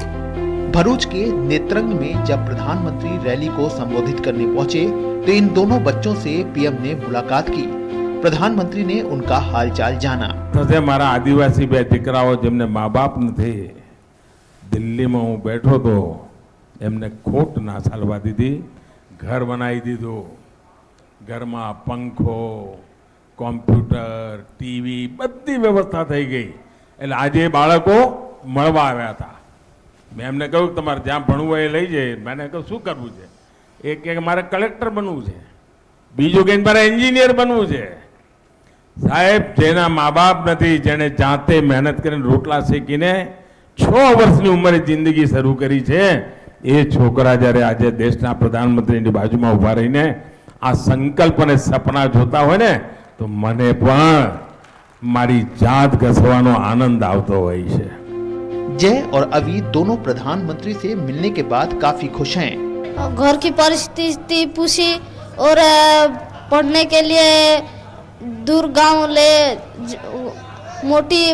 भरूच के नेत्रंग में जब प्रधानमंत्री रैली को संबोधित करने पहुंचे तो इन दोनों बच्चों से पीएम ने मुलाकात की। प्रधानमंत्री ने उनका हालचाल जाना। मारा आदिवासी बे दीकराओ जेमने माँ बाप नथी दिल्ली में हूँ बैठो तो एमने खोट ना सालवा दीदी घर बनाई दीधो घर में पंखो कॉम्प्यूटर टीवी बधी व्यवस्था थई गई એટલે આજે બાળકો મળવા આવ્યા હતા। મેં એમને કહ્યું કે તમારે જ્યાં ભણવું હોય એ લઈ જાય। મેં કહ્યું શું કરવું છે? એક કે મારે કલેક્ટર બનવું છે, બીજું કે મારે એન્જિનિયર બનવું છે। સાહેબ જેના મા બાપ નથી, જેણે જાતે મહેનત કરીને રોટલા શેકીને 6 વર્ષની ઉંમરે જિંદગી શરૂ કરી છે, એ છોકરા જ્યારે આજે દેશના પ્રધાનમંત્રીની બાજુમાં ઊભા રહીને આ સંકલ્પ અને સપના જોતા હોય ને તો મને પણ મારી જાત ઘસવાનો આનંદ આવતો હોય છે। जय और अवी दोनों प्रधानमंत्री से मिलने के बाद काफी खुश हैं। घर की परिस्थिति पूछी और पढ़ने के लिए दूर गांव ले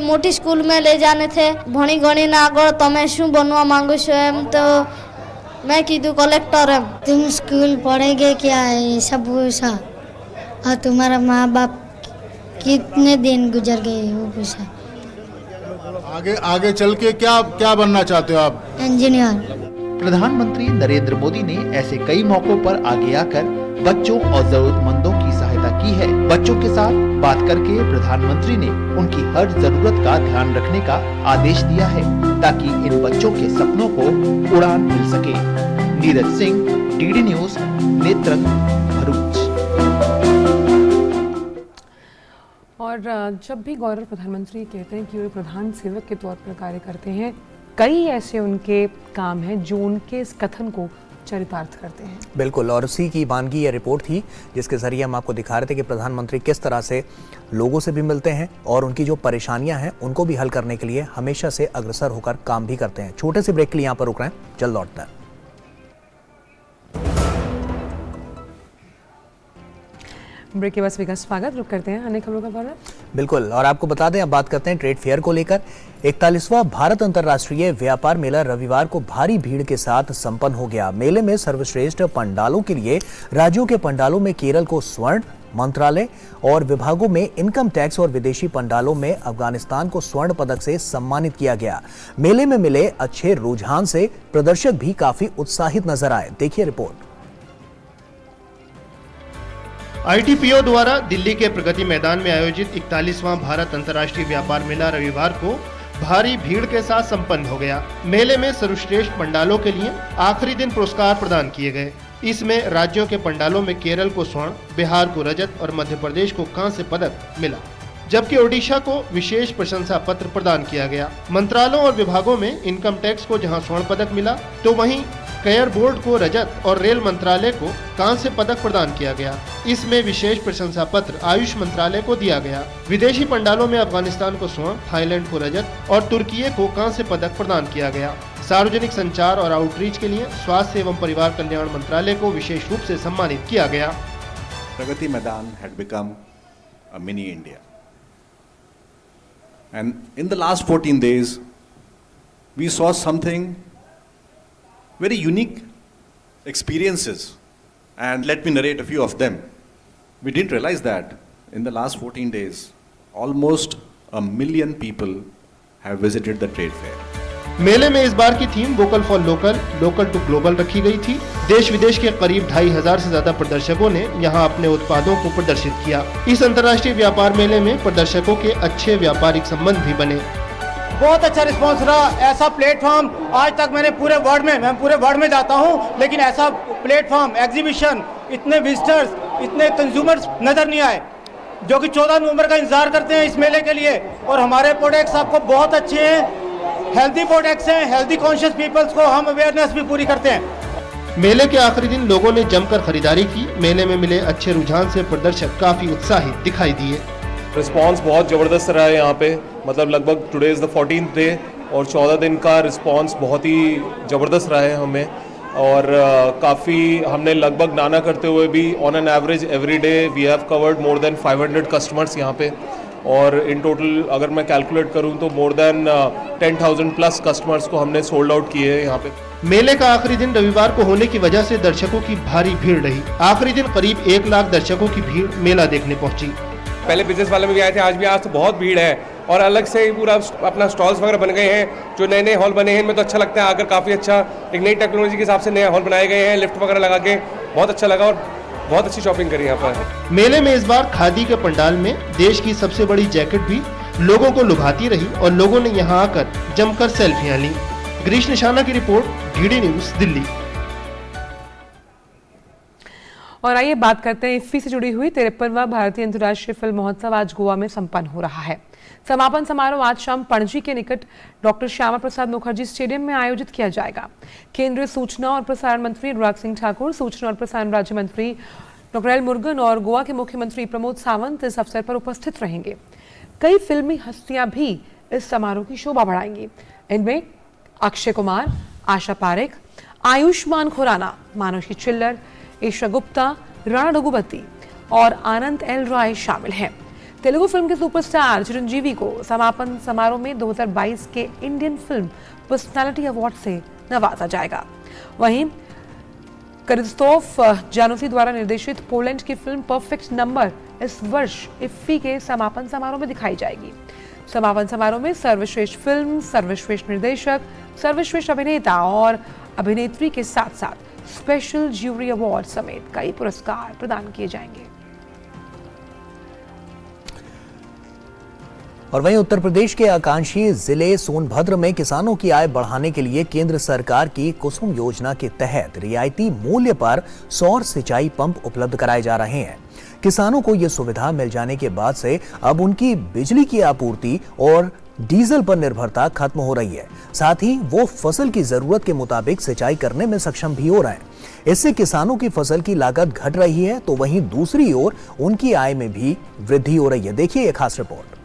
मोटी स्कूल में ले जाने थे। भणी गणी ना आगळ तमे शू बनवा मांगो छो एम तो मैं कीधु कलेक्टर एम। तुम स्कूल पढ़ेगे क्या है सब पूछा और तुम्हारा माँ बाप कितने दिन गुजर गए वो पूछा। आगे चल के क्या बनना चाहते हो आप? इंजीनियर। प्रधानमंत्री नरेंद्र मोदी ने ऐसे कई मौकों पर आगे आकर बच्चों और जरूरतमंदों की सहायता की है। बच्चों के साथ बात करके प्रधानमंत्री ने उनकी हर जरूरत का ध्यान रखने का आदेश दिया है ताकि इन बच्चों के सपनों को उड़ान मिल सके। Neeraj Singh, DD news, Netrang, Bharuch. और जब भी गौरव प्रधानमंत्री कहते हैं कि वे प्रधान सेवक के तौर पर कार्य करते हैं, कई ऐसे उनके काम हैं जो उनके इस कथन को चरितार्थ करते हैं। बिल्कुल, और उसी की मानगी यह रिपोर्ट थी जिसके जरिए हम आपको दिखा रहे थे कि प्रधानमंत्री किस तरह से लोगों से भी मिलते हैं और उनकी जो परेशानियां हैं उनको भी हल करने के लिए हमेशा से अग्रसर होकर काम भी करते हैं। छोटे से ब्रेक के लिए यहाँ पर रुक रहे हैं, जल्द लौटते हैं। ब्रेक के बाद सभी का स्वागत। रुक करते हैं अन्य खबरों का बारे। बिल्कुल, और आपको बता दें, अब बात करते हैं ट्रेड फेयर को लेकर। 41वां भारत अंतर्राष्ट्रीय व्यापार मेला रविवार को भारी भीड़ के साथ संपन्न हो गया। मेले में सर्वश्रेष्ठ पंडालों के लिए राज्यों के पंडालों में केरल को स्वर्ण, मंत्रालय और विभागों में इनकम टैक्स और विदेशी पंडालों में अफगानिस्तान को स्वर्ण पदक से सम्मानित किया गया। मेले में मिले अच्छे रुझान से प्रदर्शक भी काफी उत्साहित नजर आए। देखिए रिपोर्ट। ITPO द्वारा दिल्ली के प्रगति मैदान में आयोजित 41वां भारत अंतर्राष्ट्रीय व्यापार मेला रविवार को भारी भीड़ के साथ संपन्न हो गया। मेले में सर्वश्रेष्ठ पंडालों के लिए आखिरी दिन पुरस्कार प्रदान किए गए। इसमें राज्यों के पंडालों में केरल को स्वर्ण, बिहार को रजत और मध्य प्रदेश को कांस्य पदक मिला, जबकि ओडिशा को विशेष प्रशंसा पत्र प्रदान किया गया। मंत्रालयों और विभागों में इनकम टैक्स को जहां स्वर्ण पदक मिला तो वहीं कयर बोर्ड को रजत और रेल मंत्रालय को कांस्य पदक प्रदान किया गया। इसमें विशेष प्रशंसा पत्र आयुष मंत्रालय को दिया गया। विदेशी पंडालों में अफगानिस्तान को स्वर्ण, थाईलैंड को रजत और तुर्की को कांस्य पदक प्रदान किया गया। सार्वजनिक संचार और आउटरीच के लिए स्वास्थ्य एवं परिवार कल्याण मंत्रालय को विशेष रूप से सम्मानित किया गया। Pragati Maidan had become a mini India, and in the last 14 days we saw something very unique experiences, and let me narrate a few of them. We didn't realize that in the last 14 days almost 1 million people have visited the trade fair. मेले में इस बार की theme vocal for local, local to global रखी गई थी। देश विदेश के करीब 2500 से ज्यादा प्रदर्शकों ने यहां अपने उत्पादों को प्रदर्शित किया। इस अंतर्राष्ट्रीय व्यापार मेले में प्रदर्शकों के अच्छे व्यापारिक संबंध भी बने। बहुत अच्छा रिस्पांस रहा। ऐसा प्लेटफॉर्म आज तक मैं पूरे वर्ल्ड में जाता हूं, लेकिन ऐसा प्लेटफॉर्म, एग्जीबिशन, इतने विजिटर्स, इतने कंज्यूमर्स नजर नहीं आए, जो कि 14 नवंबर का इंतजार करते हैं इस मेले के लिए। और हमारे प्रोडक्ट्स आपको बहुत अच्छे हैं। हेल्दी प्रोडक्ट्स हैं, हेल्दी कॉन्शियस पीपल्स को हम अवेयरनेस भी पूरी करते हैं। मेले के आखिरी दिन लोगों ने जमकर खरीदारी की। मेले में मिले अच्छे रुझान से प्रदर्शक काफी उत्साहित दिखाई दिए। रिस्पांस बहुत ज़बरदस्त रहा है यहाँ पे, मतलब लगभग today is the 14th day और 14 दिन का रिस्पांस बहुत ही ज़बरदस्त रहा है हमें। और काफ़ी हमने लगभग नाना करते हुए भी on an average every day we have covered more than 500 customers यहाँ पे। और इन टोटल अगर मैं कैलकुलेट करूँ तो मोर देन 10,000 प्लस कस्टमर्स को हमने सोल्ड आउट किए हैं यहाँ पे। मेले का आखिरी दिन रविवार को होने की वजह से दर्शकों की भारी भीड़ रही। आखिरी दिन करीब 1 लाख दर्शकों की भीड़ मेला देखने पहुंची। पहले बिजनेस वाले में भी आए थे, आज भी, आज तो बहुत भीड़ है और अलग से ही पूरा अपना स्टॉल्स वगैरह बन गए हैं। जो नए नए हॉल बने हैं इनमें तो अच्छा लगता है आकर, काफ़ी अच्छा एक नई टेक्नोलॉजी के हिसाब से नए हॉल बनाए गए हैं, लिफ्ट वगैरह लगा के बहुत अच्छा लगा और बहुत अच्छी शॉपिंग करी यहाँ पर। मेले में इस बार खादी के पंडाल में देश की सबसे बड़ी जैकेट भी लोगों को लुभाती रही और लोगों ने यहाँ आकर जमकर सेल्फियां ली। गिरीश निशाना की रिपोर्ट, डीडी न्यूज, दिल्ली। और आइए बात करते हैं इफ्फी से जुड़ी हुई 53वां भारतीय अंतर्राष्ट्रीय फिल्म महोत्सव आज गोवा में संपन्न हो रहा है। समापन समारोह आज शाम पणजी के निकट डॉक्टर श्यामा प्रसाद मुखर्जी स्टेडियम में आयोजित किया जाएगा। केंद्रीय सूचना और प्रसारण मंत्री अनुराग सिंह ठाकुर, सूचना और प्रसारण राज्य मंत्री डॉक्टर एल मुरुगन और गोवा के मुख्यमंत्री प्रमोद सावंत इस अवसर पर उपस्थित रहेंगे। कई फिल्मी हस्तियां भी इस समारोह की शोभा बढ़ाएंगी। इनमें अक्षय कुमार, आशा पारेख, आयुष्मान खुराना, मानुषी चिल्लर, ईशा गुप्ता, राणा डगुबती और आनंद एल रॉय शामिल हैं। तेलुगु फिल्म के सुपरस्टार चिरंजीवी को समापन समारोह में 2022 के इंडियन फिल्म पर्सनालिटी अवार्ड से नवाजा जाएगा। वहीं क्रिस्तोफ जानूसी द्वारा निर्देशित पोलैंड की फिल्म परफेक्ट नंबर इस वर्ष इफ्फी के समापन समारोह में दिखाई जाएगी। समापन समारोह में सर्वश्रेष्ठ फिल्म, सर्वश्रेष्ठ निर्देशक, सर्वश्रेष्ठ अभिनेता और अभिनेत्री के साथ साथ स्पेशल ज्यूरी अवार्ड समेत कई पुरस्कार प्रदान किए जाएंगे। और वहीं उत्तर प्रदेश के आकांक्षी जिले सोनभद्र में किसानों की आय बढ़ाने के लिए केंद्र सरकार की कुसुम योजना के तहत रियायती मूल्य पर सौर सिंचाई पंप उपलब्ध कराए जा रहे हैं। किसानों को यह सुविधा मिल जाने के बाद से अब उनकी बिजली की आपूर्ति और डीजल पर निर्भरता खत्म हो रही है। साथ ही वो फसल की जरूरत के मुताबिक सिंचाई करने में सक्षम भी हो रहे हैं। इससे किसानों की फसल की लागत घट रही है तो वहीं दूसरी ओर उनकी आय में भी वृद्धि हो रही है। देखिए एक खास रिपोर्ट।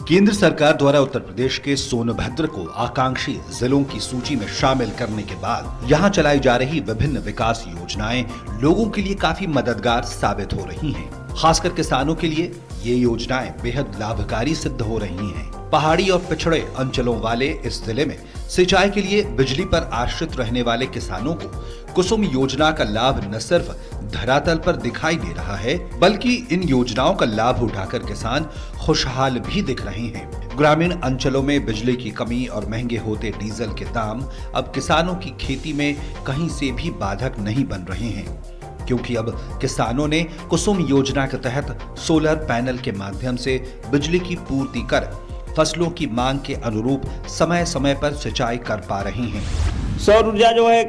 केंद्र सरकार द्वारा उत्तर प्रदेश के सोनभद्र को आकांक्षी जिलों की सूची में शामिल करने के बाद यहां चलाई जा रही विभिन्न विकास योजनाएं लोगों के लिए काफी मददगार साबित हो रही हैं। खासकर किसानों के लिए ये योजनाएं बेहद लाभकारी सिद्ध हो रही हैं। पहाड़ी और पिछड़े अंचलों वाले इस जिले में सिंचाई के लिए बिजली पर आश्रित रहने वाले किसानों को कुसुम योजना का लाभ न सिर्फ धरातल पर दिखाई दे रहा है बल्कि इन योजनाओं का लाभ उठाकर किसान खुशहाल भी दिख रहे हैं। ग्रामीण अंचलों में बिजली की कमी और महंगे होते डीजल के दाम अब किसानों की खेती में कहीं से भी बाधक नहीं बन रहे हैं, क्योंकि अब किसानों ने कुसुम योजना के तहत सोलर पैनल के माध्यम से बिजली की पूर्ति कर फसलों की मांग के अनुरूप समय समय पर सिंचाई कर पा रहे हैं। सौर ऊर्जा जो है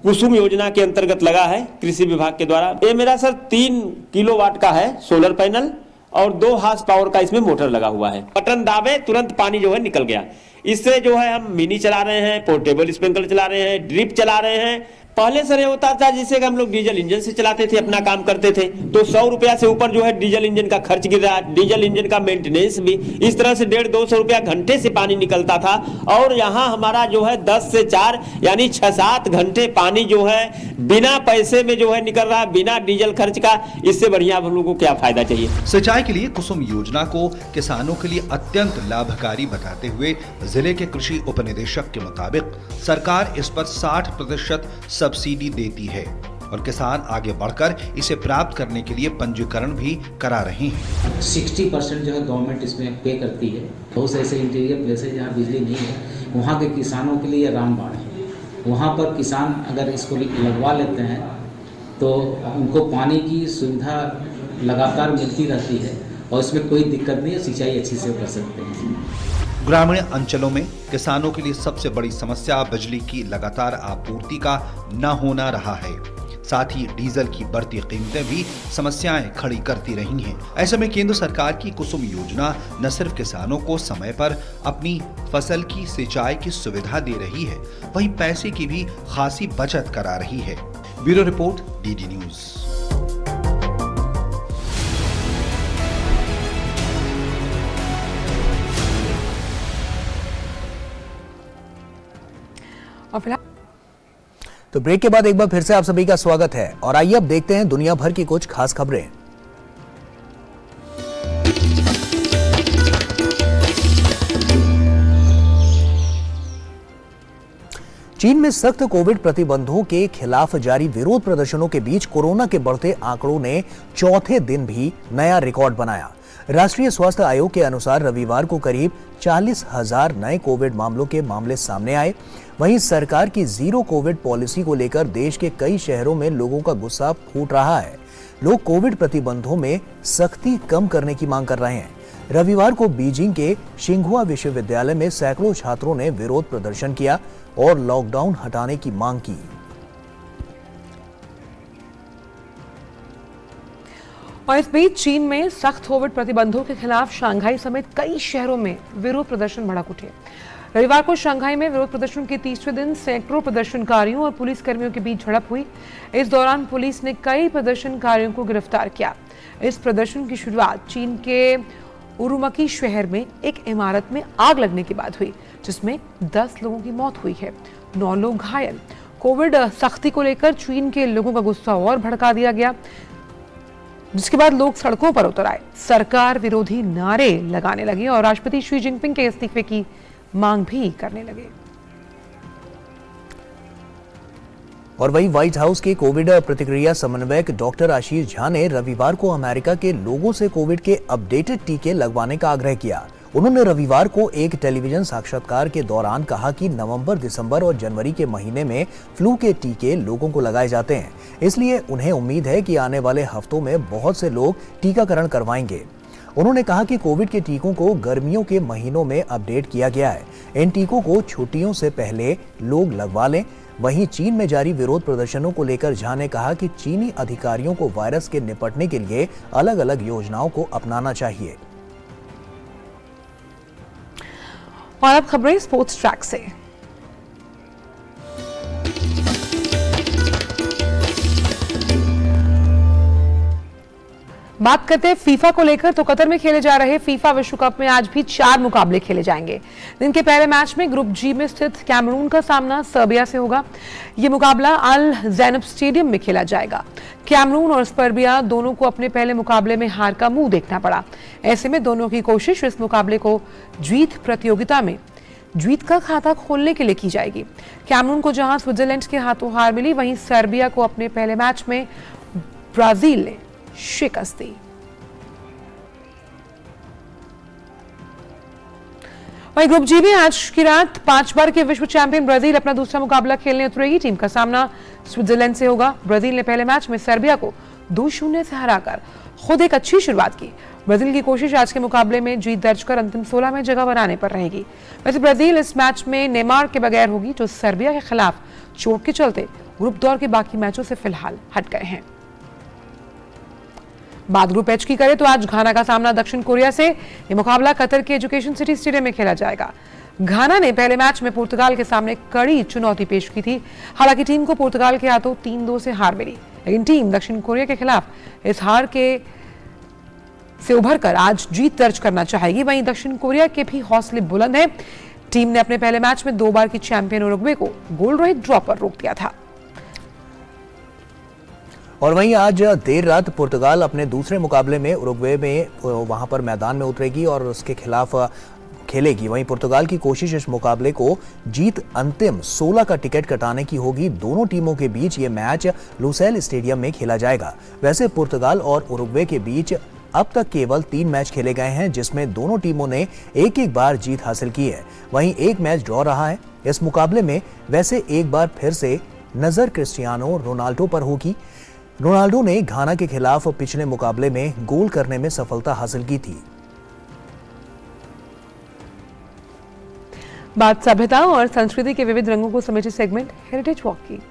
कुसुम योजना के अंतर्गत लगा है कृषि विभाग के द्वारा। ये मेरा सर 3 किलोवाट का है सोलर पैनल और 2 हार्स पावर का इसमें मोटर लगा हुआ है। बटन दाबे तुरंत पानी जो है निकल गया। इससे जो है हम मिनी चला रहे हैं, पोर्टेबल स्प्रिंकलर चला रहे हैं, ड्रिप चला रहे हैं। पहले सर ये होता था जिससे हम लोग डीजल इंजन से चलाते थे, अपना काम करते थे, तो 100 रुपया से ऊपर जो है डीजल इंजन का खर्च गिर रहा है, डीजल इंजन का मेंटेनेंस भी। इस तरह से 150-200 रुपया घंटे से पानी निकलता था और यहाँ हमारा जो है 10 से 4 यानी 6-7 घंटे पानी जो है बिना पैसे में जो है निकल रहा है, बिना डीजल खर्च का। इससे बढ़िया हम लोगों को क्या फायदा चाहिए। सिंचाई के लिए कुसुम योजना को किसानों के लिए अत्यंत लाभकारी बताते हुए जिले के कृषि उपनिदेशक के मुताबिक सरकार इस पर 60% सब्सिडी देती है और किसान आगे बढ़कर इसे प्राप्त करने के लिए पंजीकरण भी करा रहे हैं। 60% जो है गवर्नमेंट इसमें पे करती है। बहुत से ऐसे इंटीरियर प्लेसेस जहाँ बिजली नहीं है, वहाँ के किसानों के लिए रामबाण है। वहाँ पर किसान अगर इसको लगवा लेते हैं तो उनको पानी की सुविधा लगातार मिलती रहती है और इसमें कोई दिक्कत नहीं है, सिंचाई अच्छी से कर सकते हैं। ग्रामीण अंचलों में किसानों के लिए सबसे बड़ी समस्या बिजली की लगातार आपूर्ति का न होना रहा है। साथ ही डीजल की बढ़ती कीमतें भी समस्याएं खड़ी करती रही हैं। ऐसे में केंद्र सरकार की कुसुम योजना न सिर्फ किसानों को समय पर अपनी फसल की सिंचाई की सुविधा दे रही है, वहीं पैसे की भी खासी बचत करा रही है। Bureau report, DD news. और फिलहाल तो ब्रेक के बाद एक बार फिर से आप सभी का स्वागत है और आइए अब देखते हैं दुनिया भर की कुछ खास खबरें। चीन में सख्त कोविड प्रतिबंधों के खिलाफ जारी विरोध प्रदर्शनों के बीच कोरोना के बढ़ते आंकड़ों ने चौथे दिन भी नया रिकॉर्ड बनाया। राष्ट्रीय स्वास्थ्य आयोग के अनुसार रविवार को करीब 40,000 नए कोविड मामलों के मामले सामने आए। वहीं सरकार की जीरो कोविड पॉलिसी को लेकर देश के कई शहरों में लोगों का गुस्सा फूट रहा है। लोग कोविड प्रतिबंधों में सख्ती कम करने की मांग कर रहे हैं। रविवार को बीजिंग के शिंघुआ विश्वविद्यालय में सैकड़ों छात्रों ने विरोध प्रदर्शन किया और लॉकडाउन हटाने की मांग की। और इस बीच चीन में सख्त कोविड प्रतिबंधों के खिलाफ शंघाई समेत कई शहरों में विरोध प्रदर्शन भड़क उठे। रविवार को शंघाई में विरोध प्रदर्शन के तीसरे दिन सैकड़ों प्रदर्शनकारियों और पुलिसकर्मियों के बीच झड़प हुई। इस दौरान पुलिस ने कई प्रदर्शनकारियों को गिरफ्तार किया। इस प्रदर्शन की शुरुआत चीन के उरुमकी शहर में एक इमारत में आग लगने के बाद हुई, जिसमें 10 लोगों की मौत हुई है, 9 लोग घायल। कोविड सख्ती को लेकर चीन के लोगों का गुस्सा और भड़का दिया गया, जिसके बाद लोग सड़कों पर उतर आए, सरकार विरोधी नारे लगाने लगे और राष्ट्रपति शी जिनपिंग के इस्तीफे की मांग भी करने लगे। और वहीं व्हाइट हाउस के कोविड प्रतिक्रिया समन्वयक डॉक्टर आशीष झा ने रविवार को अमेरिका के लोगों से कोविड के अपडेटेड टीके लगवाने का आग्रह किया। उन्होंने रविवार को एक टेलीविजन साक्षात्कार के दौरान कहा कि नवंबर, दिसंबर और जनवरी के महीने में फ्लू के टीके लोगों को लगाए जाते हैं, इसलिए उन्हें उम्मीद है कि आने वाले हफ्तों में बहुत से लोग टीकाकरण करवाएंगे। उन्होंने कहा कि कोविड के टीकों को गर्मियों के महीनों में अपडेट किया गया है। इन टीकों को छुट्टियों से पहले लोग लगवा लें। वहीं चीन में जारी विरोध प्रदर्शनों को लेकर झा ने कहा कि चीनी अधिकारियों को वायरस के निपटने के लिए अलग अलग योजनाओं को अपनाना चाहिए। और अब खबरें स्पोर्ट्स ट्रैक से। बात करते हैं फीफा को लेकर, तो कतर में खेले जा रहे फीफा विश्व कप में आज भी 4 मुकाबले खेले जाएंगे। दिन के पहले मैच में ग्रुप जी में स्थित कैमरून का सामना सर्बिया से होगा। यह मुकाबला अल ज़ैनब स्टेडियम में खेला जाएगा। कैमरून और सर्बिया दोनों को अपने पहले मुकाबले में हार का मुंह देखना पड़ा। ऐसे में दोनों की कोशिश इस मुकाबले को प्रतियोगिता में जीत का खाता खोलने के लिए की जाएगी। कैमरून को जहां स्विट्जरलैंड के हाथों हार मिली, वहीं सर्बिया को अपने पहले मैच में ब्राजील ने शिकस्त दी। वहीं ग्रुप जी में आज की रात 5 बार के विश्व चैंपियन ब्राजील अपना दूसरा मुकाबला खेलने उतरेगी। टीम का सामना स्विट्जरलैंड से होगा। ब्राजील ने पहले मैच में सर्बिया को 2-0 से हराकर खुद एक अच्छी शुरुआत की। ब्राजील की कोशिश आज के मुकाबले में जीत दर्ज कर अंतिम 16 में जगह बनाने पर रहेगी। वैसे ब्राजील इस मैच में नेमार के बगैर होगी, जो सर्बिया के खिलाफ चोट के चलते ग्रुप दौर के बाकी मैचों से फिलहाल हट गए हैं। बात ग्रुप एच की करें तो आज घाना का सामना दक्षिण कोरिया से। यह मुकाबला कतर के एजुकेशन सिटी स्टेडियम में खेला जाएगा। घाना ने पहले मैच में पुर्तगाल के सामने कड़ी चुनौती पेश की थी। हालांकि टीम को पुर्तगाल के हाथों 3-2 से हार मिली, लेकिन टीम दक्षिण कोरिया के खिलाफ इस हार से उभरकर आज जीत दर्ज करना चाहेगी। वहीं दक्षिण कोरिया के भी हौसले बुलंद हैं। टीम ने अपने पहले मैच में 2 बार की चैंपियन उरुग्वे को गोल रहित ड्रॉ पर रोक दिया था। और वहीं आज देर रात पुर्तगाल अपने दूसरे मुकाबले में उरुग्वे में वहां पर मैदान में उतरेगी और उसके खिलाफ खेलेगी। वहीं पुर्तगाल की कोशिश इस मुकाबले को जीत अंतिम 16 का टिकट कटाने की होगी। दोनों टीमों के बीच ये मैच लुसेल स्टेडियम में खेला जाएगा। वैसे पुर्तगाल और उरुग्वे के बीच अब तक केवल 3 मैच खेले गए हैं, जिसमें दोनों टीमों ने एक बार जीत हासिल की है। वहीं एक मैच ड्रॉ रहा है। इस मुकाबले में वैसे एक बार फिर से नजर क्रिस्टियानो रोनाल्डो पर होगी। रोनाल्डो ने घाना के खिलाफ पिछले मुकाबले में गोल करने में सफलता हासिल की थी। बात सभ्यता और संस्कृति के विविध रंगों को समेटे सेगमेंट हेरिटेज वॉक की।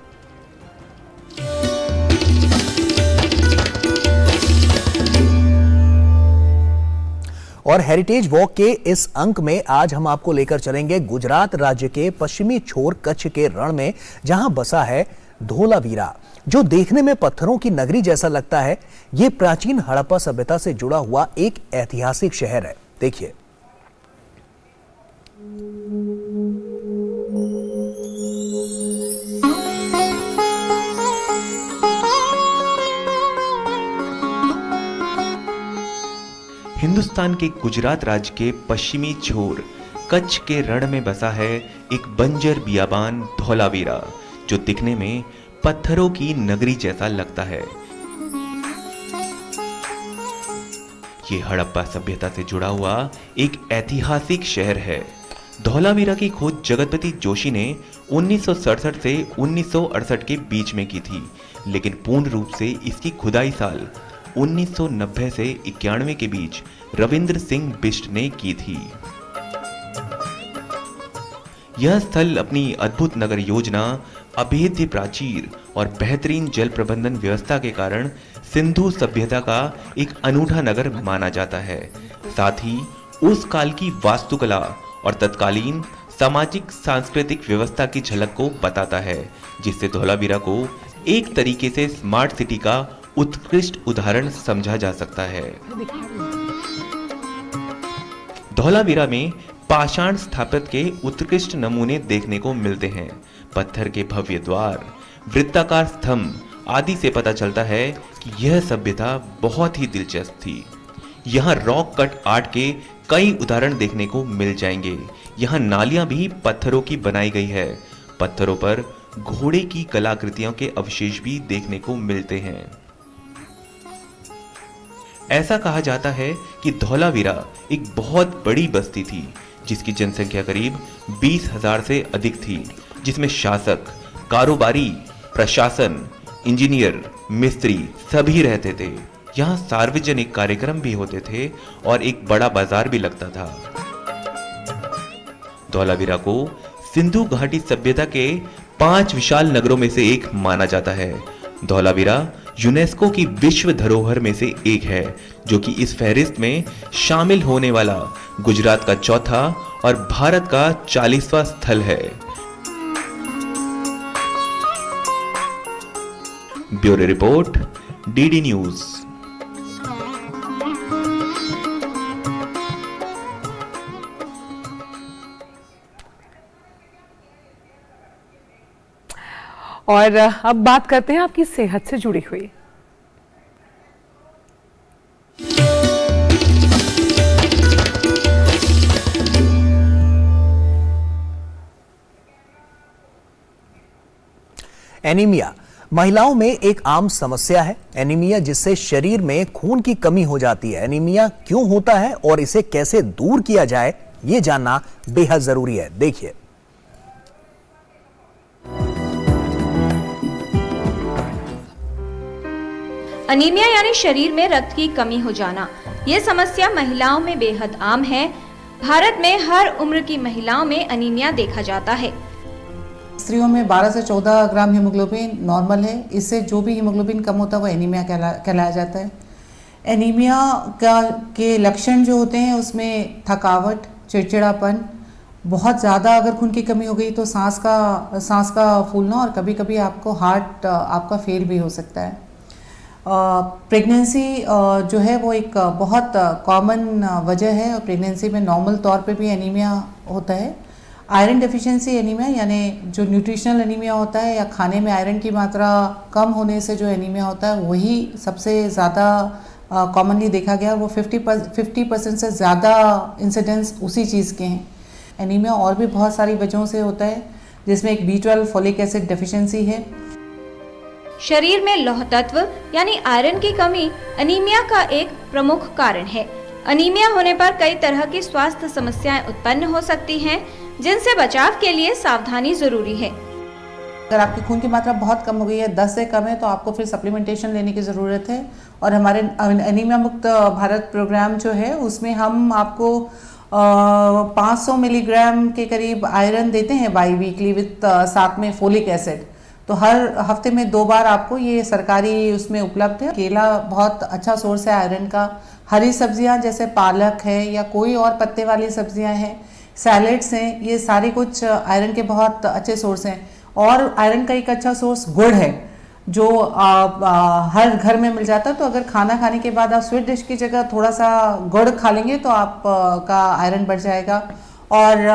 और हेरिटेज वॉक के इस अंक में आज हम आपको लेकर चलेंगे गुजरात राज्य के पश्चिमी छोर कच्छ के रण में, जहां बसा है धोलावीरा, जो देखने में पत्थरों की नगरी जैसा लगता है। ये प्राचीन हड़प्पा सभ्यता से जुड़ा हुआ एक ऐतिहासिक शहर है। देखिए। हिंदुस्तान के गुजरात राज्य के पश्चिमी छोर कच्छ के रण में बसा है एक बंजर बियाबान धोलावीरा, जो दिखने में पत्थरों की नगरी जैसा लगता है। ये हड़प्पा सभ्यता से जुड़ा हुआ एक ऐतिहासिक शहर है। धोलावीरा की खोज जगतपति जोशी ने 1967 से 1968 के बीच में की थी, लेकिन पूर्ण रूप से इसकी खुदाई साल 1990 से 91 के बीच रविंद्र सिंह बिष्ट ने की थी। यह स्थल अपनी अद्भुत नगर योजना, अभेद्य प्राचीर और बेहतरीन जल प्रबंधन व्यवस्था के कारण सिंधु सभ्यता का एक अनूठा नगर माना जाता है। साथ ही उस काल की वास्तुकला और तत्कालीन सामाजिक सांस्कृतिक व्यवस्था की झलक को बताता है, जिससे धोलावीरा को एक तरीके से स्मार्ट सिटी का उत्कृष्ट उदाहरण समझा जा सकता है। धोलावीरा में पाषाण स्थापत्य के उत्कृष्ट नमूने देखने को मिलते हैं। पत्थर के भव्य द्वार, वृत्ताकार स्तंभ आदि से पता चलता है कि यह सभ्यता बहुत ही दिलचस्प थी। यहाँ रॉक कट आर्ट के कई उदाहरण देखने को मिल जाएंगे। यहाँ नालियां भी पत्थरों की बनाई गई है। पत्थरों पर घोड़े की कलाकृतियों के अवशेष भी देखने को मिलते हैं। ऐसा कहा जाता है कि धोलावीरा एक बहुत बड़ी बस्ती थी, जिसकी जनसंख्या करीब 20,000 से अधिक थी, जिसमें शासक, कारोबारी, प्रशासन, इंजीनियर, मिस्त्री सभी रहते थे। यहाँ सार्वजनिक कार्यक्रम भी होते थे और एक बड़ा बाजार भी लगता था। धोलावीरा को सिंधु घाटी सभ्यता के 5 विशाल नगरों में से एक माना जाता है। धोलावीरा यूनेस्को की विश्व धरोहर में से एक है, जो कि इस फहरिस्त में शामिल होने वाला गुजरात का चौथा और भारत का 40वां स्थल है। Bureau report, DD news. और अब बात करते हैं आपकी सेहत से जुड़ी हुई। एनीमिया महिलाओं में एक आम समस्या है। एनीमिया, जिससे शरीर में खून की कमी हो जाती है। एनीमिया क्यों होता है और इसे कैसे दूर किया जाए, ये जानना बेहद जरूरी है। देखिए। अनीमिया यानी शरीर में रक्त की कमी हो जाना, ये समस्या महिलाओं में बेहद आम है। भारत में हर उम्र की महिलाओं में अनीमिया देखा जाता है। स्त्रियों में 12 से 14 ग्राम हीमोग्लोबिन नॉर्मल है। इससे जो भी हीमोग्लोबिन कम होता है वो एनीमिया कहलाया जाता है। एनीमिया के लक्षण जो होते हैं उसमें थकावट, चिड़चिड़ापन, बहुत ज़्यादा अगर खून की कमी हो गई तो सांस का फूलना और कभी कभी आपको हार्ट आपका फेल भी हो सकता है। प्रेगनेंसी जो है वो एक बहुत कॉमन वजह है और प्रेगनेंसी में नॉर्मल तौर पे भी एनीमिया होता है। आयरन डेफिशिएंसी एनीमिया यानी जो न्यूट्रिशनल एनीमिया होता है या खाने में आयरन की मात्रा कम होने से जो एनीमिया होता है वही सबसे ज़्यादा कॉमनली देखा गया। वो 50% से ज़्यादा इंसिडेंस उसी चीज़ के हैं। एनीमिया और भी बहुत सारी वजहों से होता है, जिसमें एक B12 फोलिक एसिड डेफिशिएंसी है। शरीर में लौह तत्व यानी आयरन की कमी अनीमिया का एक प्रमुख कारण है। अनीमिया होने पर कई तरह की स्वास्थ्य समस्याएं उत्पन्न हो सकती हैं, जिनसे बचाव के लिए सावधानी जरूरी है। अगर आपकी खून की मात्रा बहुत कम हो गई है, 10 से कम है, तो आपको फिर सप्लीमेंटेशन लेने की ज़रूरत है। और हमारे एनीमिया मुक्त भारत प्रोग्राम जो है उसमें हम आपको 500 मिलीग्राम के करीब आयरन देते हैं बाई वीकली विद साथ में फोलिक एसिड। तो हर हफ्ते में 2 बार आपको ये सरकारी उसमें उपलब्ध है। केला बहुत अच्छा सोर्स है आयरन का। हरी सब्जियां जैसे पालक है या कोई और पत्ते वाली सब्जियां हैं, सैलेड्स हैं, ये सारे कुछ आयरन के बहुत अच्छे सोर्स हैं। और आयरन का एक अच्छा सोर्स गुड़ है जो हर घर में मिल जाता है। तो अगर खाना खाने के बाद आप स्वीट डिश की जगह थोड़ा सा गुड़ खा लेंगे तो आप का आयरन बढ़ जाएगा। और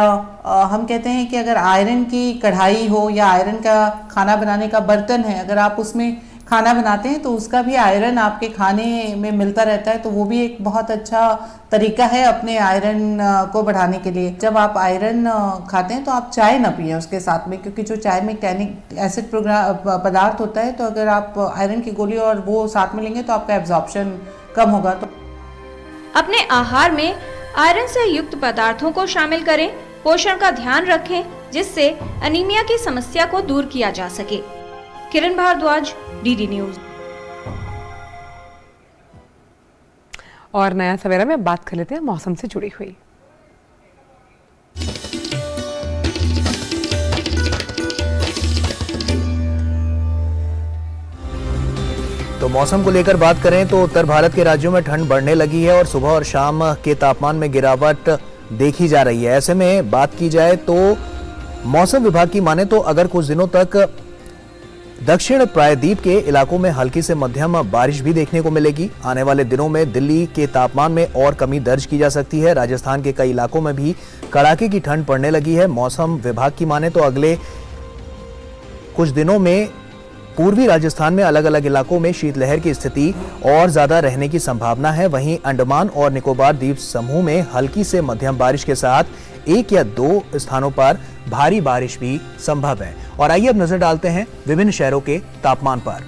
हम कहते हैं कि अगर आयरन की कढ़ाई हो या आयरन का खाना बनाने का बर्तन है, अगर आप उसमें खाना बनाते हैं तो उसका भी आयरन आपके खाने में मिलता रहता है, तो वो भी एक बहुत अच्छा तरीका है अपने आयरन को बढ़ाने के लिए। जब आप आयरन खाते हैं तो आप चाय ना पिए उसके साथ में, क्योंकि जो चाय में टैनिक एसिड पदार्थ होता है, तो अगर आप आयरन की गोली और वो साथ में लेंगे तो आपका एब्जॉर्प्शन कम होगा। तो अपने आहार में आयरन से युक्त पदार्थों को शामिल करें, पोषण का ध्यान रखें, जिससे अनीमिया की समस्या को दूर किया जा सके। किरण भारद्वाज, डीडी न्यूज। और नया सवेरा में बात कर लेते हैं मौसम से जुड़ी हुई। तो मौसम को लेकर बात करें तो उत्तर भारत के राज्यों में ठंड बढ़ने लगी है और सुबह और शाम के तापमान में गिरावट देखी जा रही है। ऐसे में बात की जाए तो मौसम विभाग की माने तो अगर कुछ दिनों तक दक्षिण प्रायद्वीप के इलाकों में हल्की से मध्यम बारिश भी देखने को मिलेगी। आने वाले दिनों में दिल्ली के तापमान में और कमी दर्ज की जा सकती है। राजस्थान के कई इलाकों में भी कड़ाके की ठंड पड़ने लगी है। मौसम विभाग की माने तो अगले कुछ दिनों में पूर्वी राजस्थान में अलग अलग इलाकों में शीतलहर की स्थिति और ज्यादा रहने की संभावना है। वहीं अंडमान और निकोबार द्वीप समूह में हल्की से मध्यम बारिश के साथ 1 या 2 स्थानों पर भारी बारिश भी संभव है। और आइए अब नजर डालते हैं विभिन्न शहरों के तापमान पर।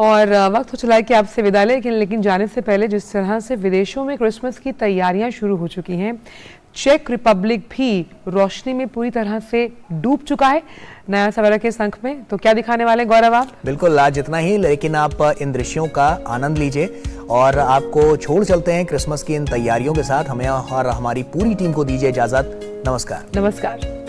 और वक्त हो चला है कि आपसे विदा लेकिन जाने से पहले जिस तरह से विदेशों में क्रिसमस की तैयारियां शुरू हो चुकी हैं, चेक रिपब्लिक भी रोशनी में पूरी तरह से डूब चुका है। नया सवेरा के संख में तो क्या दिखाने वाले गौरव आप? बिल्कुल आज इतना ही, लेकिन आप इन दृश्यों का आनंद लीजिए और आपको छोड़ चलते हैं क्रिसमस की इन तैयारियों के साथ। हमें और हमारी पूरी टीम को दीजिए इजाजत। नमस्कार। नमस्कार।